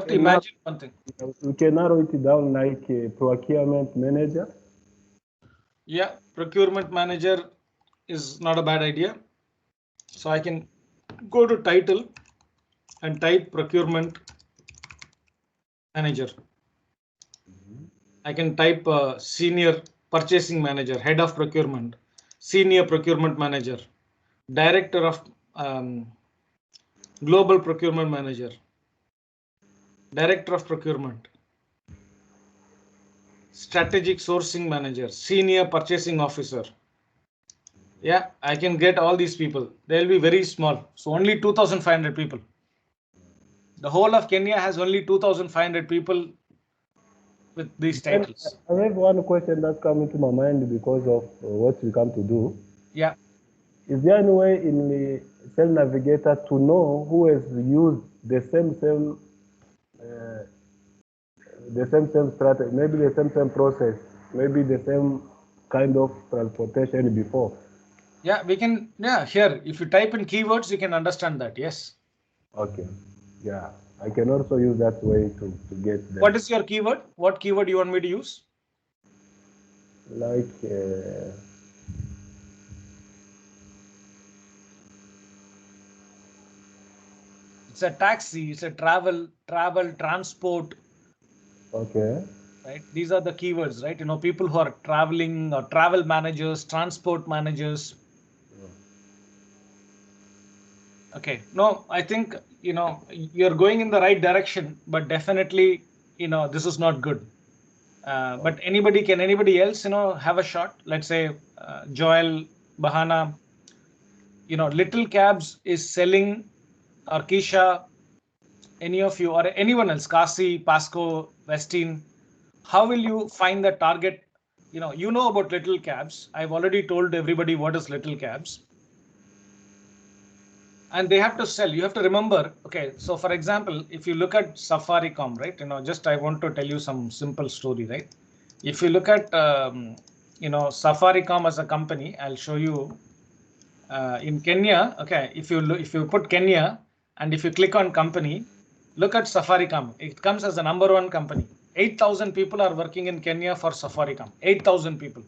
imagine one thing. We can narrow it down like a procurement manager. Yeah, procurement manager is not a bad idea. So I can go to title and type procurement manager. I can type senior purchasing manager, head of procurement, senior procurement manager, director of global procurement manager, director of procurement, strategic sourcing manager, senior purchasing officer. Yeah, I can get all these people. They'll be very small. So only 2,500 people. The whole of Kenya has only 2,500 people with these titles. I have one question that's coming to my mind because of what we come to do. Yeah. Is there any way in the Cell Navigator to know who has used the same strategy, maybe the same process, maybe the same kind of transportation before? Yeah, we can. Yeah, here, if you type in keywords, you can understand that. Yes. Okay. Yeah, I can also use that way to get that. What is your keyword? What keyword you want me to use? Like it's a taxi, it's a travel, transport. Okay. Right. These are the keywords, right? You know, people who are traveling or travel managers, transport managers. Okay. No, I think, you know, you're going in the right direction, but definitely, you know, this is not good. But can anybody else, you know, have a shot? Let's say Joel, Bahana, you know, Little Cabs is selling, or Keisha, any of you or anyone else, Kasi, Pasco, Westin, how will you find the target? You know about Little Cabs. I've already told everybody what is Little Cabs. And they have to sell. You have to remember, okay, so for example, if you look at Safaricom, right, you know, just I want to tell you some simple story, right? If you look at, you know, Safaricom as a company, I'll show you in Kenya. Okay, if you put Kenya and if you click on company, look at Safaricom. It comes as the #1 company. 8,000 people are working in Kenya for Safaricom. 8,000 people.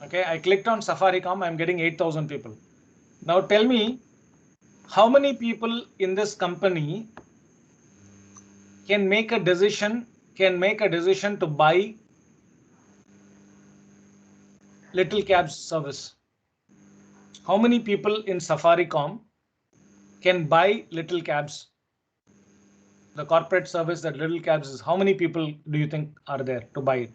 Okay, I clicked on Safaricom. I'm getting 8,000 people. Now tell me, how many people in this company can make a decision to buy Little Cabs service? How many people in Safaricom can buy Little Cabs? The corporate service that Little Cabs is, how many people do you think are there to buy it?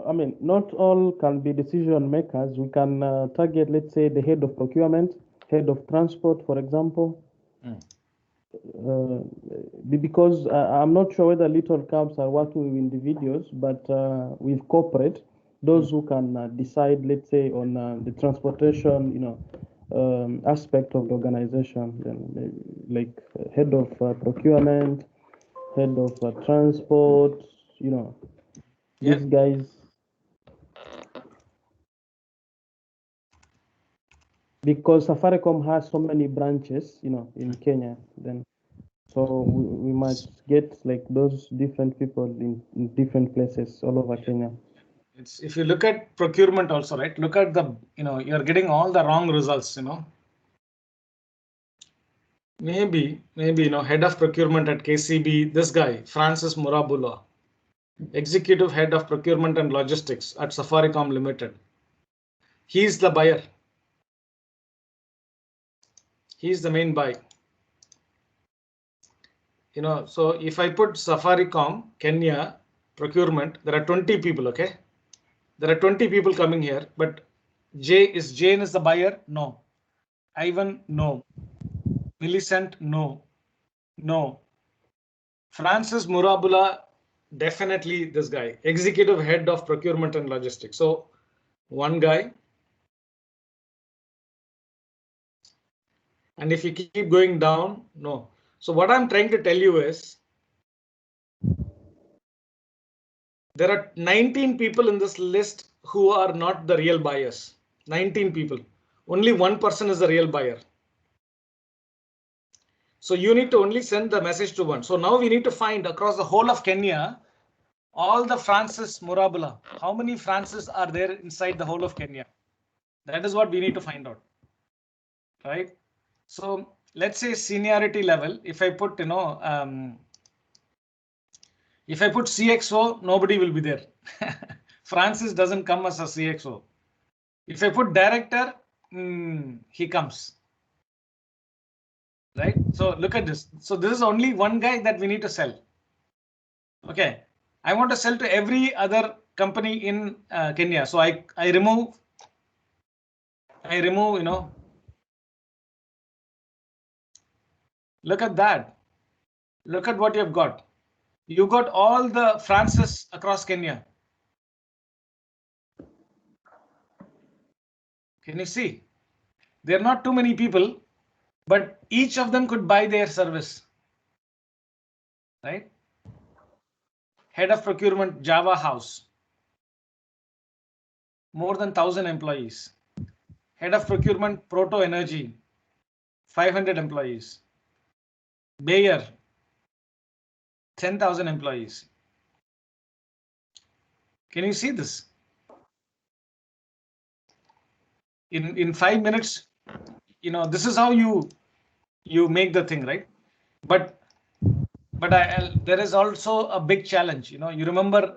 I mean, not all can be decision makers. We can target, let's say, the head of procurement, head of transport, for example. Because I'm not sure whether Little Cabs are working with individuals, but with corporate, those who can decide, let's say, on the transportation, you know, aspect of the organization, then like head of procurement, head of transport, you know, these guys. Because Safaricom has so many branches, you know, in Kenya, then so we must get like those different people in different places all over Kenya. It's, if you look at procurement also, right? Look at the, you know, you're getting all the wrong results, you know. Maybe, you know, head of procurement at KCB, this guy, Francis Murabula, executive head of procurement and logistics at Safaricom Limited. He's the buyer. He's the main buy. You know, so if I put Safaricom, Kenya, procurement, there are 20 people, okay? There are 20 people coming here, but Jane is the buyer? No. Ivan? No. Millicent? No. No. Francis Murabula, definitely this guy, executive head of procurement and logistics. So one guy. And if you keep going down, no. So what I'm trying to tell you is there are 19 people in this list who are not the real buyers. 19 people. Only one person is the real buyer. So you need to only send the message to one. So now we need to find across the whole of Kenya, all the Francis Murabula. How many Francis are there inside the whole of Kenya? That is what we need to find out. Right? So let's say seniority level. If I put, you know, if I put CXO, nobody will be there. Francis doesn't come as a CXO. If I put director, he comes. Right? So look at this. So this is only one guy that we need to sell. Okay. I want to sell to every other company in Kenya. So I remove I remove, look at that. Look at what you've got. You got all the Francis across Kenya. Can you see? There are not too many people, but each of them could buy their service, right? Head of procurement, Java House. More than 1,000 employees. Head of procurement, Proto Energy, 500 employees. Bayer, 10,000 employees. Can you see this? In 5 minutes, this is how you make the thing, right? But there is also a big challenge. You remember,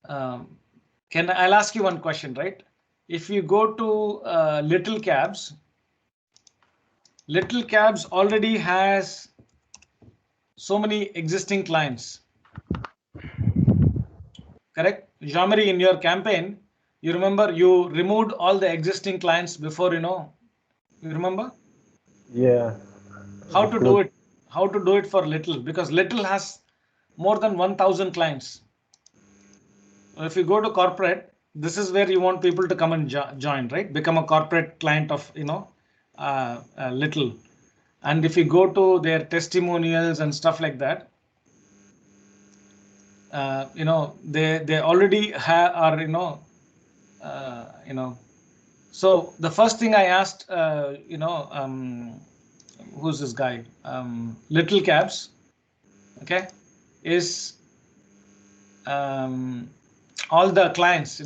I'll ask you one question, right? If you go to Little Cabs already has so many existing clients. Correct? Jean-Marie, in your campaign, you remember you removed all the existing clients before, you remember? Yeah. How to do it? How to do it for Little? Because Little has more than 1,000 clients. If you go to corporate, this is where you want people to come and join, right? Become a corporate client of, Little. And if you go to their testimonials and stuff like that, they already are, so the first thing I asked, who's this guy? Little Cabs, okay, is all the clients,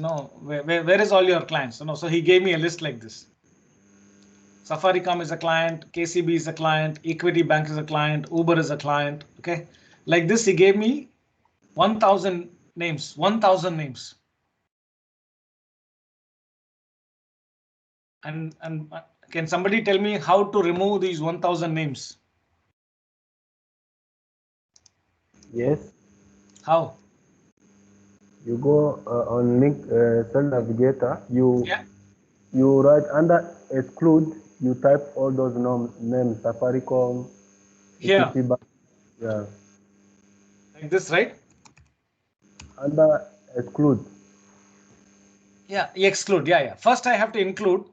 where is all your clients? So he gave me a list like this. Safaricom is a client, KCB is a client, Equity Bank is a client, Uber is a client, okay? Like this, he gave me 1,000 names, 1,000 names. And can somebody tell me how to remove these 1,000 names? Yes. How? You go on link Cell Navigator. You write under exclude. You type all those names. Safaricom. Here. Yeah. Like this, right? Under exclude. Yeah, exclude. Yeah. First, I have to include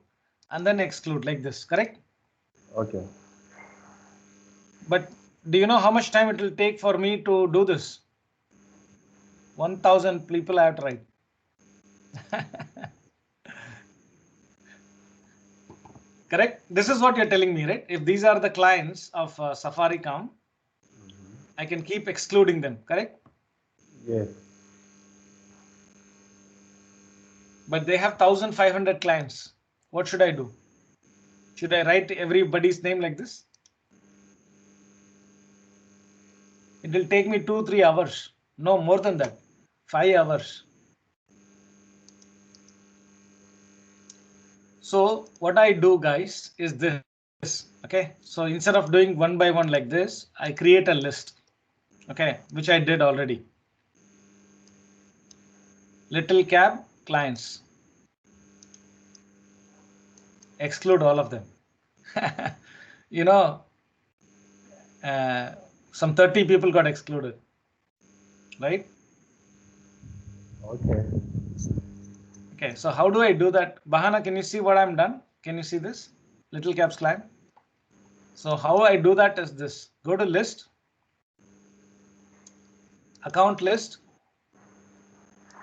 and then exclude like this, correct? Okay. But do you know how much time it will take for me to do this? 1,000 people I have to write. Correct? This is what you're telling me, right? If these are the clients of Safaricom, I can keep excluding them, correct? Yes. But they have 1,500 clients. What should I do? Should I write everybody's name like this? It will take me 2-3 hours. No, more than that. 5 hours. So what I do, guys, is this. Okay. So instead of doing one by one like this, I create a list. Okay, which I did already. Little Cab clients. Exclude all of them. Some 30 people got excluded, right? Okay, so how do I do that? Bahana, can you see what I'm done? Can you see this? Little Cabs client. So how I do that is this. Go to list. Account list.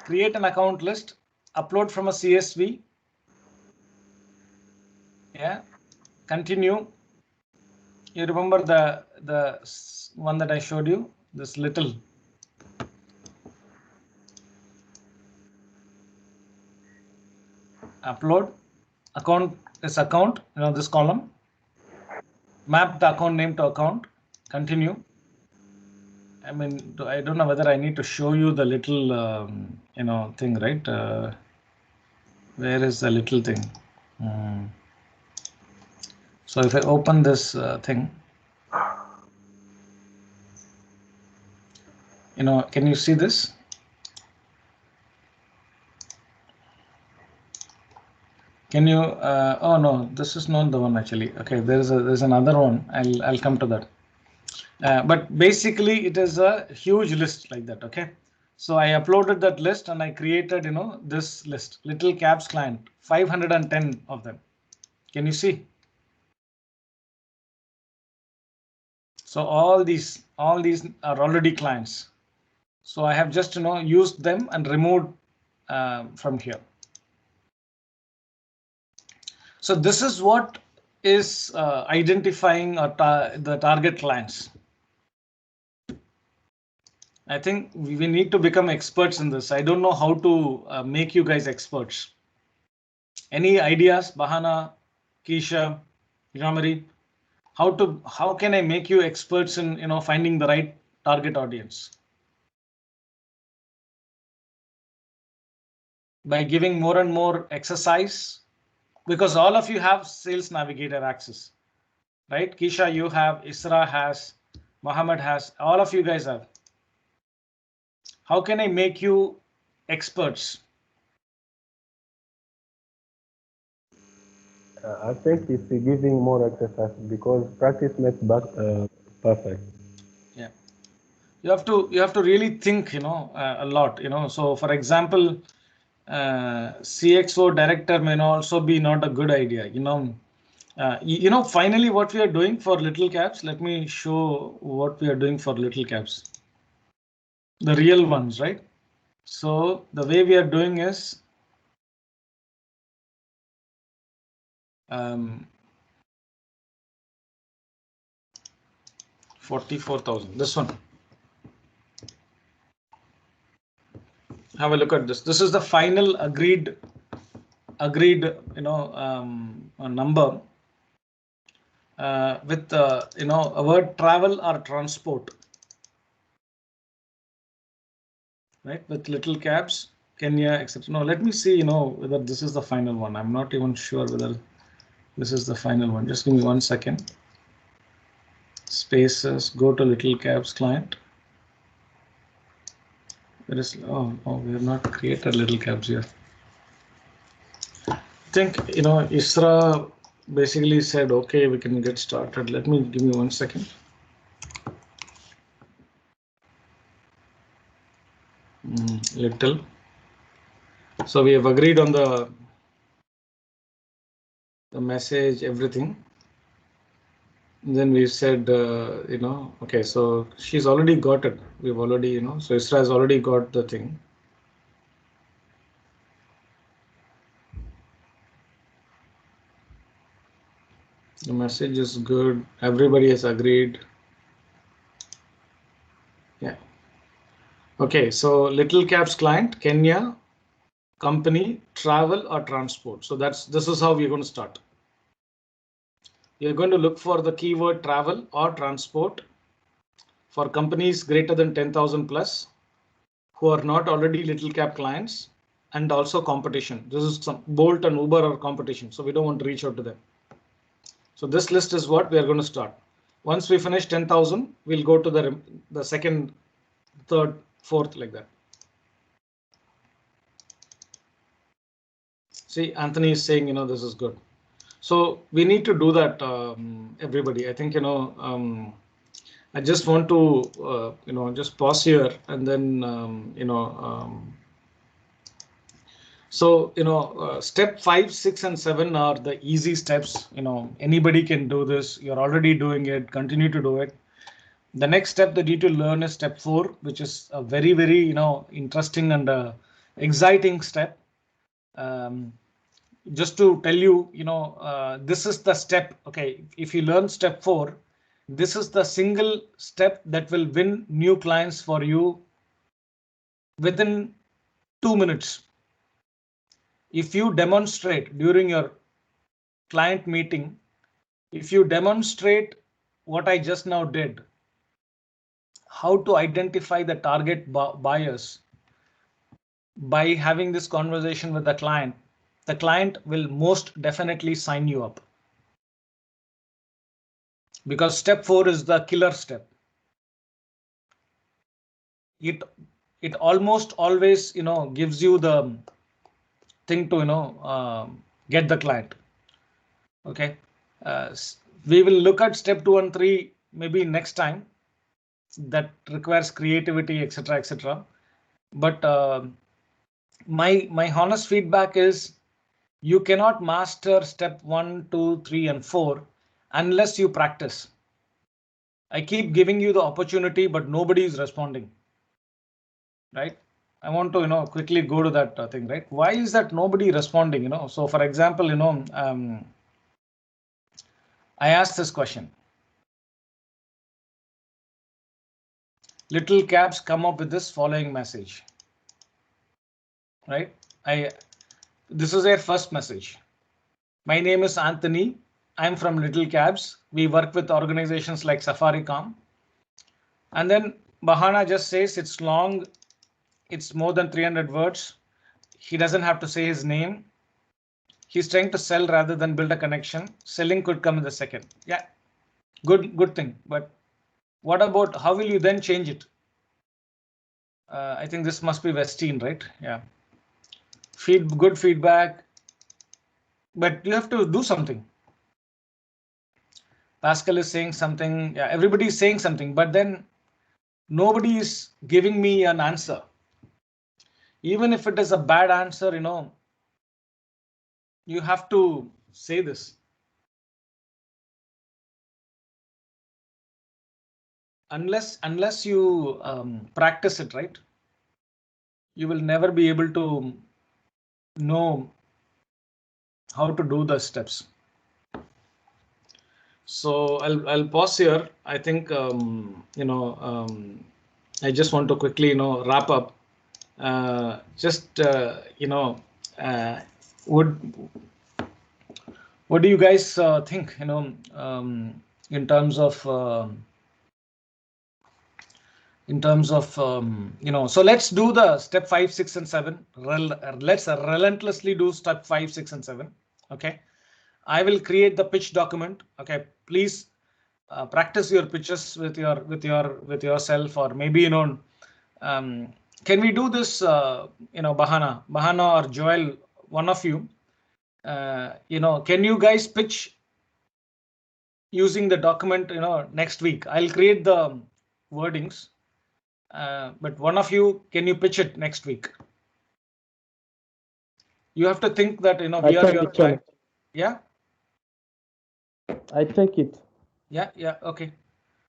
Create an account list. Upload from a CSV. Yeah. Continue. You remember the one that I showed you? This little. Upload. Account is account. This column. Map the account name to account. Continue. I mean, I don't know whether I need to show you the little, thing, right? Where is the little thing? So if I open this thing, can you see this? Can you? Oh no, this is not the one actually. Okay, there's another one. I'll come to that. But basically, it is a huge list like that. Okay, so I uploaded that list and I created this list. Little Cabs client, 510 of them. Can you see? So all these are already clients. So I have just used them and removed from here. So this is what is identifying the target clients. I think we need to become experts in this. I don't know how to make you guys experts. Any ideas, Bahana, Keisha, Jamari? How can I make you experts in finding the right target audience? By giving more and more exercise, because all of you have Sales Navigator access, right? Keisha, you have, Isra has, Mohammed has, all of you guys have. How can I make you experts? I think it's giving more exercise because practice makes perfect. Yeah, you have to really think, a lot, So for example, CXO director may also be not a good idea, Finally, what we are doing for Little Cabs. Let me show what we are doing for Little Cabs. The real ones, right? So the way we are doing is 44,000. This one. Have a look at this. This is the final agreed, a number with a word travel or transport, right? With Little Cabs, Kenya, etc. No, let me see, whether this is the final one. I'm not even sure whether this is the final one. Just give me 1 second. Spaces, go to Little Cabs client. There is, we have not created Little Cabs here. I think, Isra basically said, okay, we can get started. Give me 1 second. Little. So we have agreed on the message, everything. And then we said, okay, so she's already got it. We've already, so Isra has already got the thing. The message is good. Everybody has agreed. Yeah. Okay, so Little Cabs client, Kenya, company, travel or transport. So this is how we're going to start. You're going to look for the keyword travel or transport for companies greater than 10,000 plus who are not already Little Cab clients, and also competition. This is some Bolt and Uber or competition, so we don't want to reach out to them. So this list is what we are going to start. Once we finish 10,000, we'll go to the second, third, fourth, like that. See, Anthony is saying, this is good. So we need to do that, everybody. I think, I just want to, just pause here and then, so, step 5, 6, and 7 are the easy steps. Anybody can do this. You're already doing it. Continue to do it. The next step that you need to learn is step 4, which is a very, very, interesting and exciting step. Just to tell you, this is the step. Okay, if you learn step 4, this is the single step that will win new clients for you within 2 minutes. If you demonstrate during your client meeting, if you demonstrate what I just now did, how to identify the target buyers by having this conversation with the client will most definitely sign you up. Because step 4 is the killer step. It almost always, gives you the thing to, get the client. Okay, we will look at step 2 and 3 maybe next time. That requires creativity, etc., etc. But my honest feedback is you cannot master step 1, 2, 3, and 4 unless you practice. I keep giving you the opportunity, but nobody is responding. Right? I want to quickly go to that thing. Right? Why is that nobody responding? So for example, I asked this question. Little Cabs come up with this following message. Right? This is their first message. My name is Anthony. I'm from Little Cabs. We work with organizations like Safaricom. And then Bahana just says it's long. It's more than 300 words. He doesn't have to say his name. He's trying to sell rather than build a connection. Selling could come in the second. Yeah, good thing. But what about how will you then change it? I think this must be Westin, right? Yeah. Good feedback. But you have to do something. Pascal is saying something. Yeah, everybody is saying something, but then nobody is giving me an answer. Even if it is a bad answer, you have to say this. Unless you practice it, right? You will never be able to know how to do the steps. So I'll pause here. I think I just want to quickly wrap up. What do you guys think? In terms of so let's do the step 5, 6, and 7. Let's relentlessly do step 5, 6, and 7. Okay, I will create the pitch document. Okay, please practice your pitches with yourself, or maybe can we do this? Bahana or Joel, one of you. Can you guys pitch using the document? Next week I'll create the wordings. But one of you, can you pitch it next week? You have to think that we are your client. Yeah. I take it. Yeah. Okay.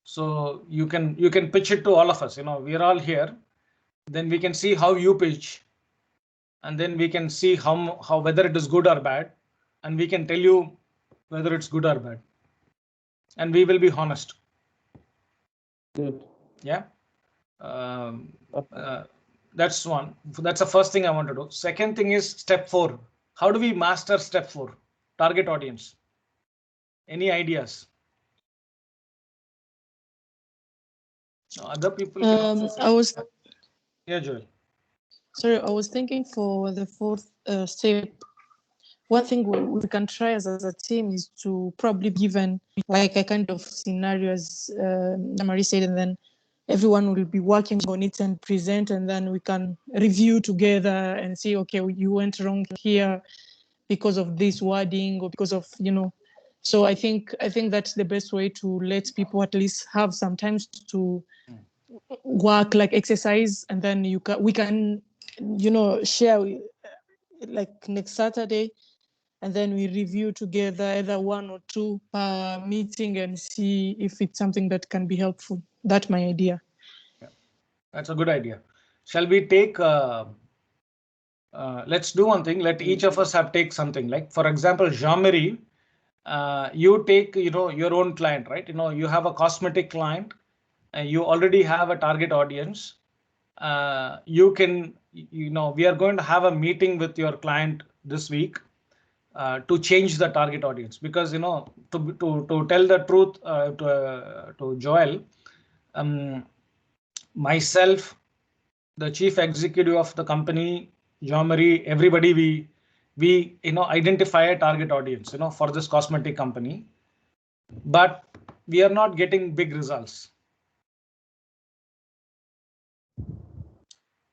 So you can pitch it to all of us. We are all here. Then we can see how you pitch, and then we can see how whether it is good or bad, and we can tell you whether it's good or bad, and we will be honest. Good. Yeah. That's one. That's the first thing I want to do. Second thing is step 4. How do we master step 4? Target audience. Any ideas? Other people. Yeah, Joel. Sorry, I was thinking for the 4th step. One thing we can try as a team is to probably given like a kind of scenario, as Marie said, and then everyone will be working on it and present, and then we can review together and say, okay, you went wrong here because of this wording or because of, so I think that's the best way to let people at least have some time to work, like exercise, and then we can share like next Saturday, and then we review together either 1 or 2 per meeting and see if it's something that can be helpful. That's my idea. Yeah, that's a good idea. Shall we take? Let's do one thing. Let each of us take something. Like for example, Jean-Marie, you take your own client, right? You have a cosmetic client, and you already have a target audience. You can we are going to have a meeting with your client this week. To change the target audience, because to tell the truth to Joel, myself, the chief executive of the company, Jean-Marie, everybody, we identify a target audience for this cosmetic company, but we are not getting big results.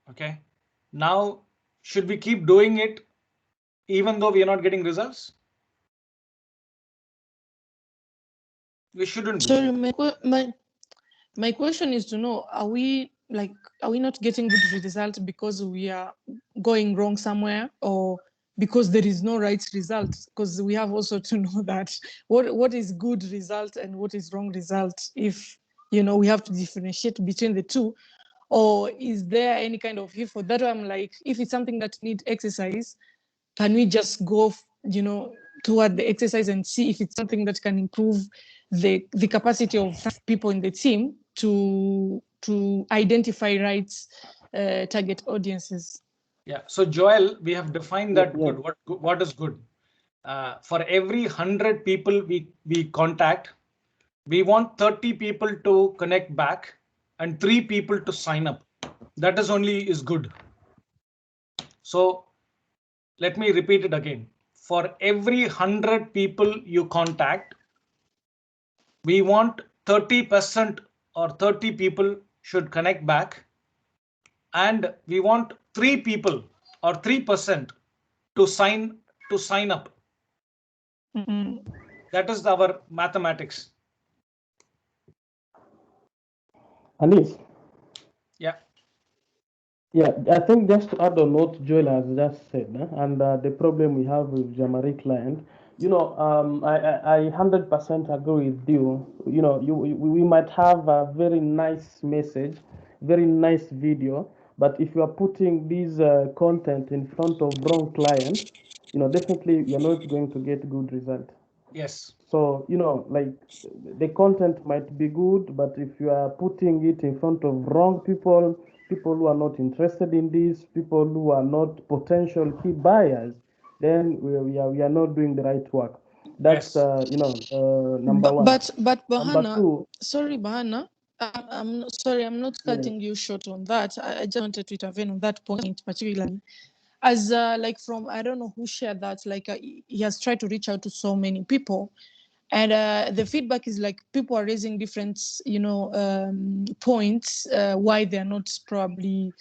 Okay, now should we keep doing it even though we are not getting results? We shouldn't be. Sorry, my question is to know, are we not getting good results because we are going wrong somewhere, or because there is no right result? Because we have also to know that what is good result and what is wrong result, if we have to differentiate between the two. Or is there any kind of, if for that I'm like, if it's something that needs exercise, can we just go toward the exercise and see if it's something that can improve the capacity of people in the team to identify right target audiences? Yeah. So Joel, we have defined that Yeah. good. What is good? For every 100 people we contact, we want 30 people to connect back and 3 people to sign up. That is good. So let me repeat it again. For every 100 people you contact, we want 30% or 30 people should connect back, and we want 3 people or 3% to sign up. Mm-hmm. That is our mathematics. Anis? Yeah. Yeah, I think just to add on what Joel has just said, and the problem we have with Jamari client, I 100% agree with you. We might have a very nice message, very nice video, but if you are putting this content in front of wrong client, definitely you're not going to get good result. Yes. So, like the content might be good, but if you are putting it in front of wrong people who are not interested in this, people who are not potential key buyers, then we are not doing the right work. That's Yes. number one. But Number Bahana, two, sorry, Bahana, I'm not cutting you short on that. I just wanted to intervene on that point particularly, as like from, I don't know who shared that, like he has tried to reach out to so many people, and the feedback is like people are raising different points why they're not probably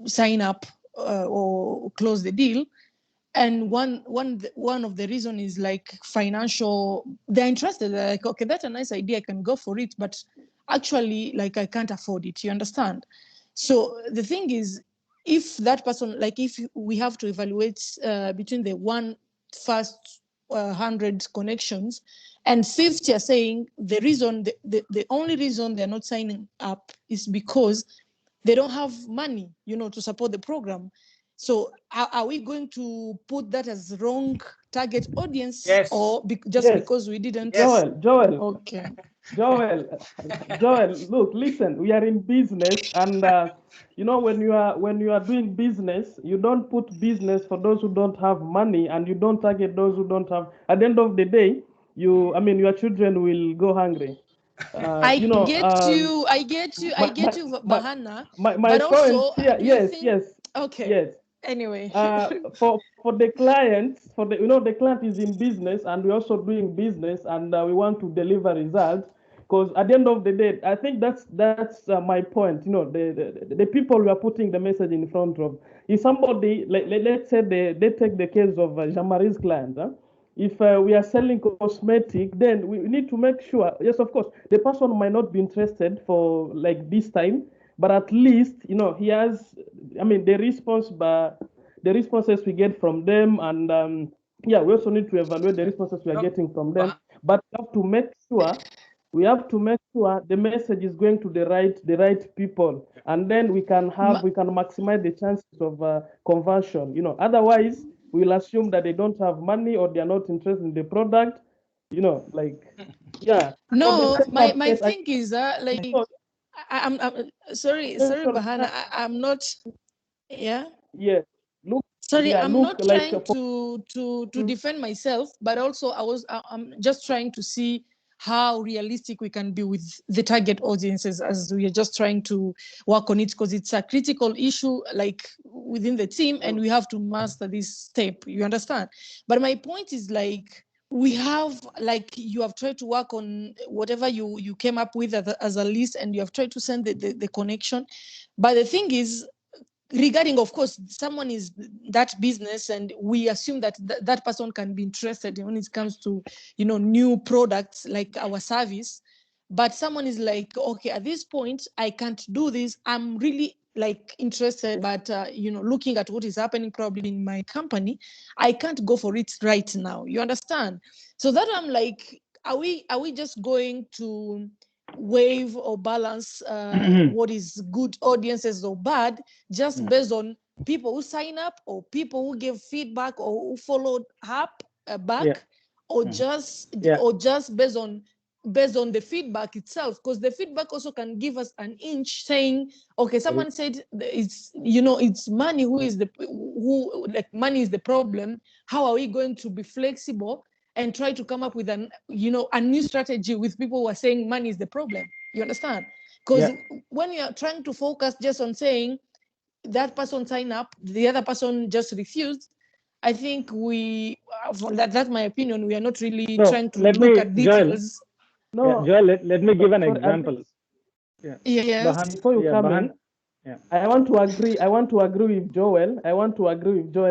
sign up or close the deal. And one of the reason is like financial. They're interested, they're like, okay, that's a nice idea, I can go for it, but actually, like, I can't afford it, you understand? So the thing is, if that person, like, if we have to evaluate between the first 100 connections and 50 are saying the reason, the only reason they're not signing up is because they don't have money, to support the program. So are we going to put that as wrong target audience? Yes. Or yes. because we didn't? Yes. Joel. Okay. Joel, look, listen, we are in business, and when you are doing business, you don't put business for those who don't have money, and you don't target those who don't have. At the end of the day, your children will go hungry. I get you, Bahana. My but point also, here, do you yes, think? yes, Okay. yes. Anyway. For the clients, the client is in business, and we're also doing business, and we want to deliver results. Because at the end of the day, I think that's my point. The people we are putting the message in front of. If somebody, let's say they take the case of Jean-Marie's client. If we are selling cosmetic, then we need to make sure. Yes, of course, the person might not be interested for like this time, but at least he has. I mean, the responses we get from them, and we also need to evaluate the responses we are getting from them. But we have to make sure the message is going to the right people, and then we can maximize the chances of conversion. Otherwise we will assume that they don't have money or they are not interested in the product. Yeah. No, my thing is like, I'm sorry, Bahana, I'm not. Yeah. Yeah. Look. Sorry, Yeah. I'm Look. not trying to defend myself, but also I'm just trying to see how realistic we can be with the target audiences, as we are just trying to work on it, because it's a critical issue, like, within the team, and we have to master this step, you understand? But my point is, like, we have, like, you have tried to work on whatever you came up with as a list, and you have tried to send the connection. But the thing is, regarding, of course, someone is that business, and we assume that that person can be interested when it comes to, new products like our service. But someone is like, okay, at this point, I can't do this. I'm really like interested, but looking at what is happening probably in my company, I can't go for it right now. You understand? So that I'm like, are we just going to waive or balance what is good audiences or bad just based on people who sign up or people who give feedback or who followed up back, or just based on the feedback itself? Because the feedback also can give us an inch saying, okay, someone said it's money who money is the problem. How are we going to be flexible and try to come up with a new strategy with people who are saying money is the problem? You understand? Because when you are trying to focus just on saying that person signed up, the other person just refused, I think that's my opinion, we are not really trying to look at details. Joel, let me give an example. Yes. Before you come in, I want to agree with Joel.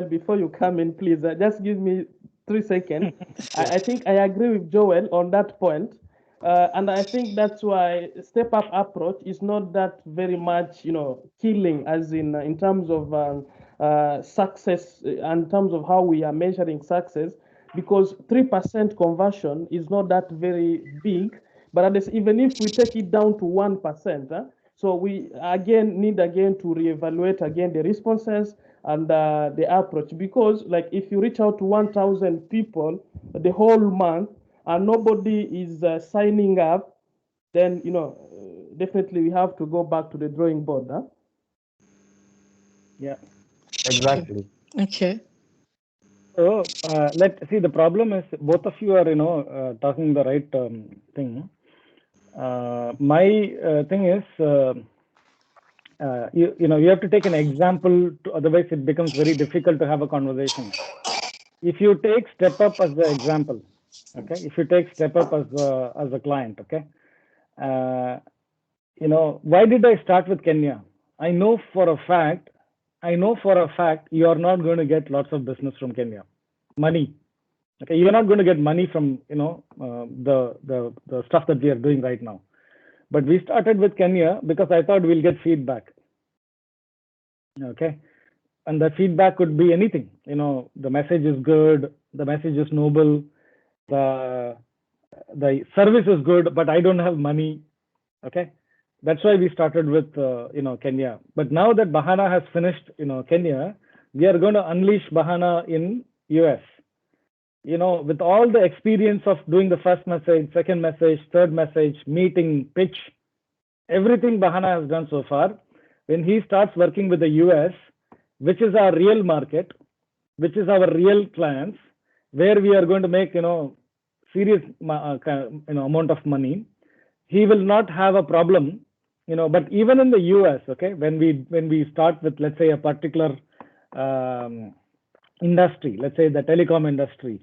Before you come in, please, just give me 3 seconds. I think I agree with Joel on that point. And I think that's why step up approach is not that very much, killing, as in terms of success, in terms of how we are measuring success, because 3% conversion is not that very big. But even if we take it down to 1%, so we need to reevaluate again the responses and the approach, because like if you reach out to 1,000 people the whole month and nobody is signing up, then definitely we have to go back to the drawing board. Yeah, exactly. Okay. So let's see. The problem is both of you are talking the right thing. My thing is you have to take an example, otherwise it becomes very difficult to have a conversation. If you take Step Up as the example, okay, if you take Step Up as a client, okay, why did I start with Kenya? I know for a fact you are not going to get lots of business from Kenya, money. Okay, you're not going to get money from the stuff that we are doing right now. But we started with Kenya because I thought we'll get feedback. Okay, and the feedback could be anything. The message is good, the message is noble, the service is good, but I don't have money. Okay, that's why we started with Kenya. But now that Bahana has finished Kenya, we are going to unleash Bahana in US. With all the experience of doing the first message, second message, third message, meeting, pitch, everything Bahana has done so far, when he starts working with the US, which is our real market, which is our real clients, where we are going to make serious amount of money, he will not have a problem. But even in the US, okay, when we start with, let's say, a particular industry, let's say the telecom industry,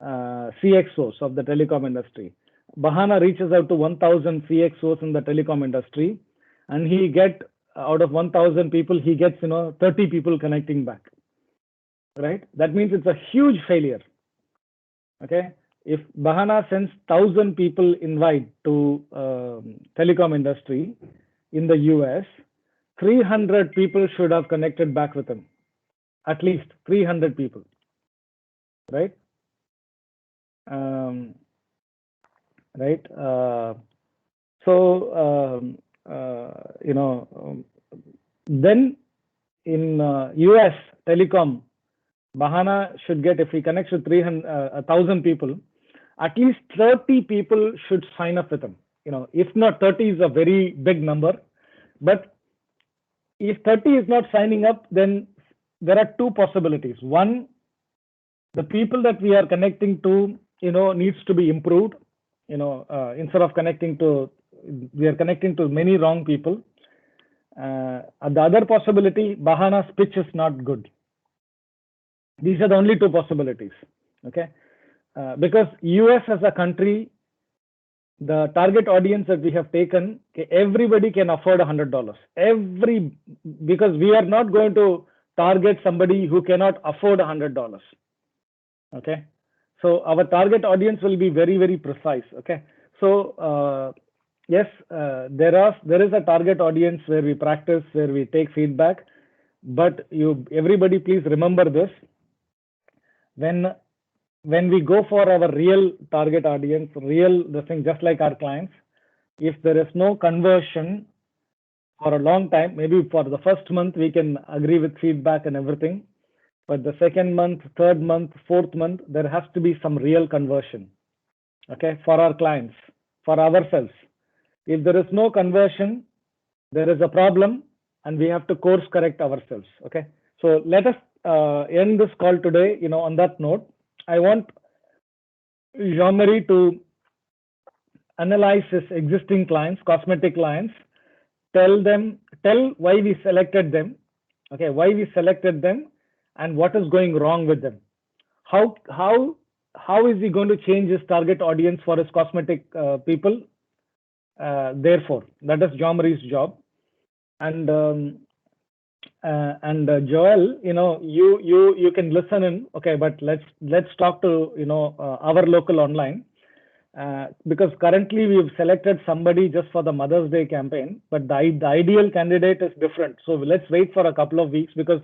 CXOs of the telecom industry, Bahana reaches out to 1,000 CXOs in the telecom industry, and he get out of 1,000 people, he gets 30 people connecting back. Right? That means it's a huge failure. Okay, if Bahana sends 1,000 people invite to telecom industry in the US, 300 people should have connected back with him. At least 300 people. Right? Right? Then in US telecom, Bahana should get, if he connects with 1,000 people, at least 30 people should sign up with him. If not 30 is a very big number, but if 30 is not signing up, then there are two possibilities. One, the people that we are connecting to, needs to be improved. Instead of we are connecting to many wrong people. The other possibility, Bahana's pitch is not good. These are the only two possibilities. Okay, because US as a country the target audience that we have taken, okay, everybody can afford $100. Because we are not going to target somebody who cannot afford $100. Okay, so our target audience will be very, very precise. Okay, so yes, there is a target audience where we practice, where we take feedback, but everybody please remember this: when we go for our real target audience, the thing, just like our clients, if there is no conversion for a long time, maybe for the first month we can agree with feedback and everything, but the second month, third month, fourth month, there has to be some real conversion. Okay, for our clients, for ourselves. If there is no conversion, there is a problem, and we have to course correct ourselves. Okay, so let us end this call today. On that note, I want Jean-Marie to analyze his existing clients, cosmetic clients, tell why we selected them, okay, why we selected them, and what is going wrong with them. How is he going to change his target audience for his cosmetic people? Therefore, that is Jean-Marie's job. And Joel, you can listen in, okay, but let's talk to our local online, because currently we've selected somebody just for the Mother's Day campaign, but the ideal candidate is different. So let's wait for a couple of weeks, because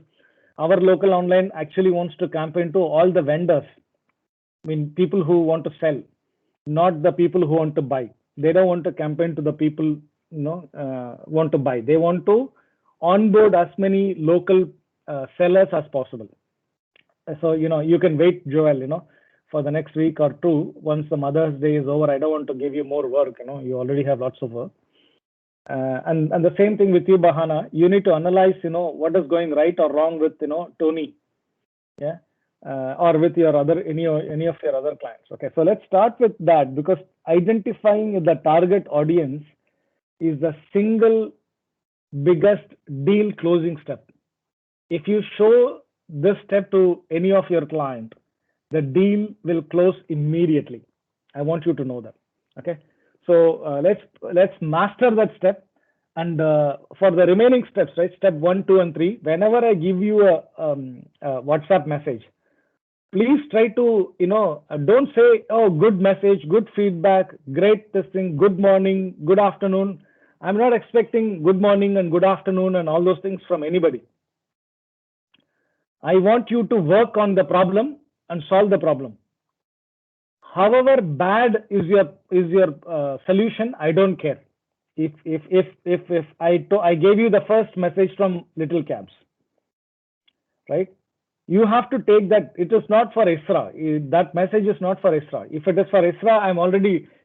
our local online actually wants to campaign to all the vendors. I mean, people who want to sell, not the people who want to buy. They don't want to campaign to the people want to buy. They want to onboard as many local sellers as possible. So you can wait, Joel, for the next week or two. Once the Mother's Day is over, I don't want to give you more work. You already have lots of work. And the same thing with you, Bahana. You need to analyze what is going right or wrong with Tony, yeah, or with your any of your other clients. Okay, so let's start with that, because identifying the target audience is the single biggest deal closing step. If you show this step to any of your client, the deal will close immediately. I want you to know that. Okay, so let's master that step. And for the remaining steps, right, step 1, 2, and 3, whenever I give you a WhatsApp message, please try to, don't say, oh, good message, good feedback, great this thing, good morning, good afternoon. I'm not expecting good morning and good afternoon and all those things from anybody. I want you to work on the problem and solve the problem. However bad is your solution, I don't care. If I gave you the first message from Little Cabs, right? You have to take that. It is not for ISRA. That message is not for ISRA. If it is for ISRA,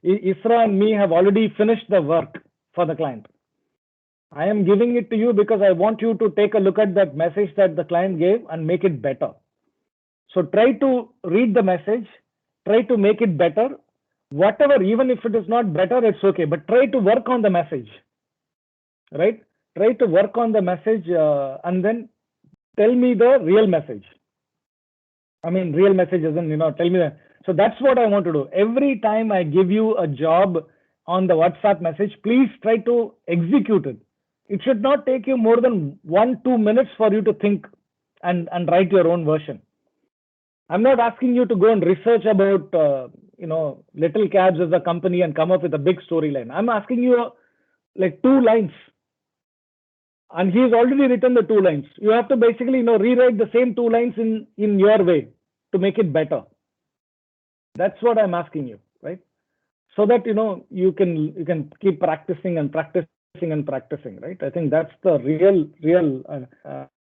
ISRA and me have already finished the work for the client. I am giving it to you because I want you to take a look at that message that the client gave and make it better. So try to read the message, try to make it better. Whatever, even if it is not better, it's okay, but try to work on the message, right? Try to work on the message and then tell me the real message. I mean, real message isn't, tell me that. So that's what I want to do. Every time I give you a job on the WhatsApp message, please try to execute it. It should not take you more than 1-2 minutes for you to think and write your own version. I'm not asking you to go and research about, Little Cabs as a company and come up with a big storyline. I'm asking you like 2 lines. And he's already written the 2 lines. You have to basically, rewrite the same 2 lines in your way to make it better. That's what I'm asking you, right? So that, you can keep practicing and practicing and practicing, right? I think that's the real, and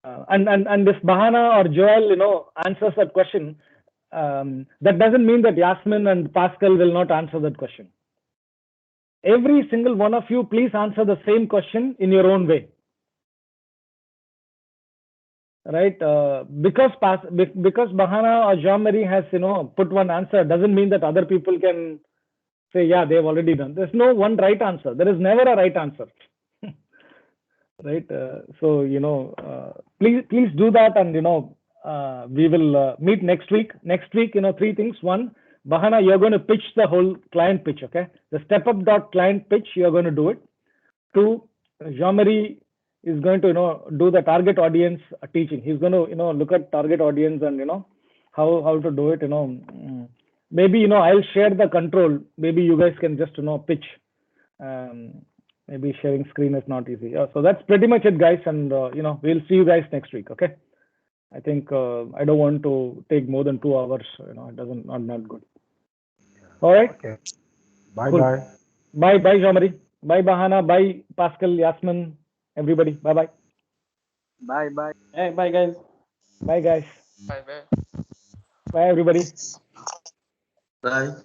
if Bahana or Joel, answers that question, that doesn't mean that Yasmin and Pascal will not answer that question. Every single one of you, please answer the same question in your own way. Right? Because Bahana or Jean-Marie has, put one answer, doesn't mean that other people can say, yeah, they've already done. There's no one right answer. There is never a right answer. Right? So, please do that, and we will meet next week. Next week, 3 things. 1, Bahana, you're going to pitch the whole client pitch, okay? The step-up.client pitch, you're going to do it. 2, Jean-Marie is going to, do the target audience teaching. He's going to, look at target audience and, how to do it, Maybe, I'll share the control. Maybe you guys can just, pitch. Maybe sharing screen is not easy. So that's pretty much it, guys. And, we'll see you guys next week, okay? I think I don't want to take more than 2 hours. It doesn't, not good. All right. Okay. Bye Cool. bye. Bye, Jean-Marie. Bye, Bahana. Bye, Pascal, Yasmin, everybody. Bye. Bye bye. Hey, bye, guys. Bye, guys. Bye bye. Bye, everybody. Bye.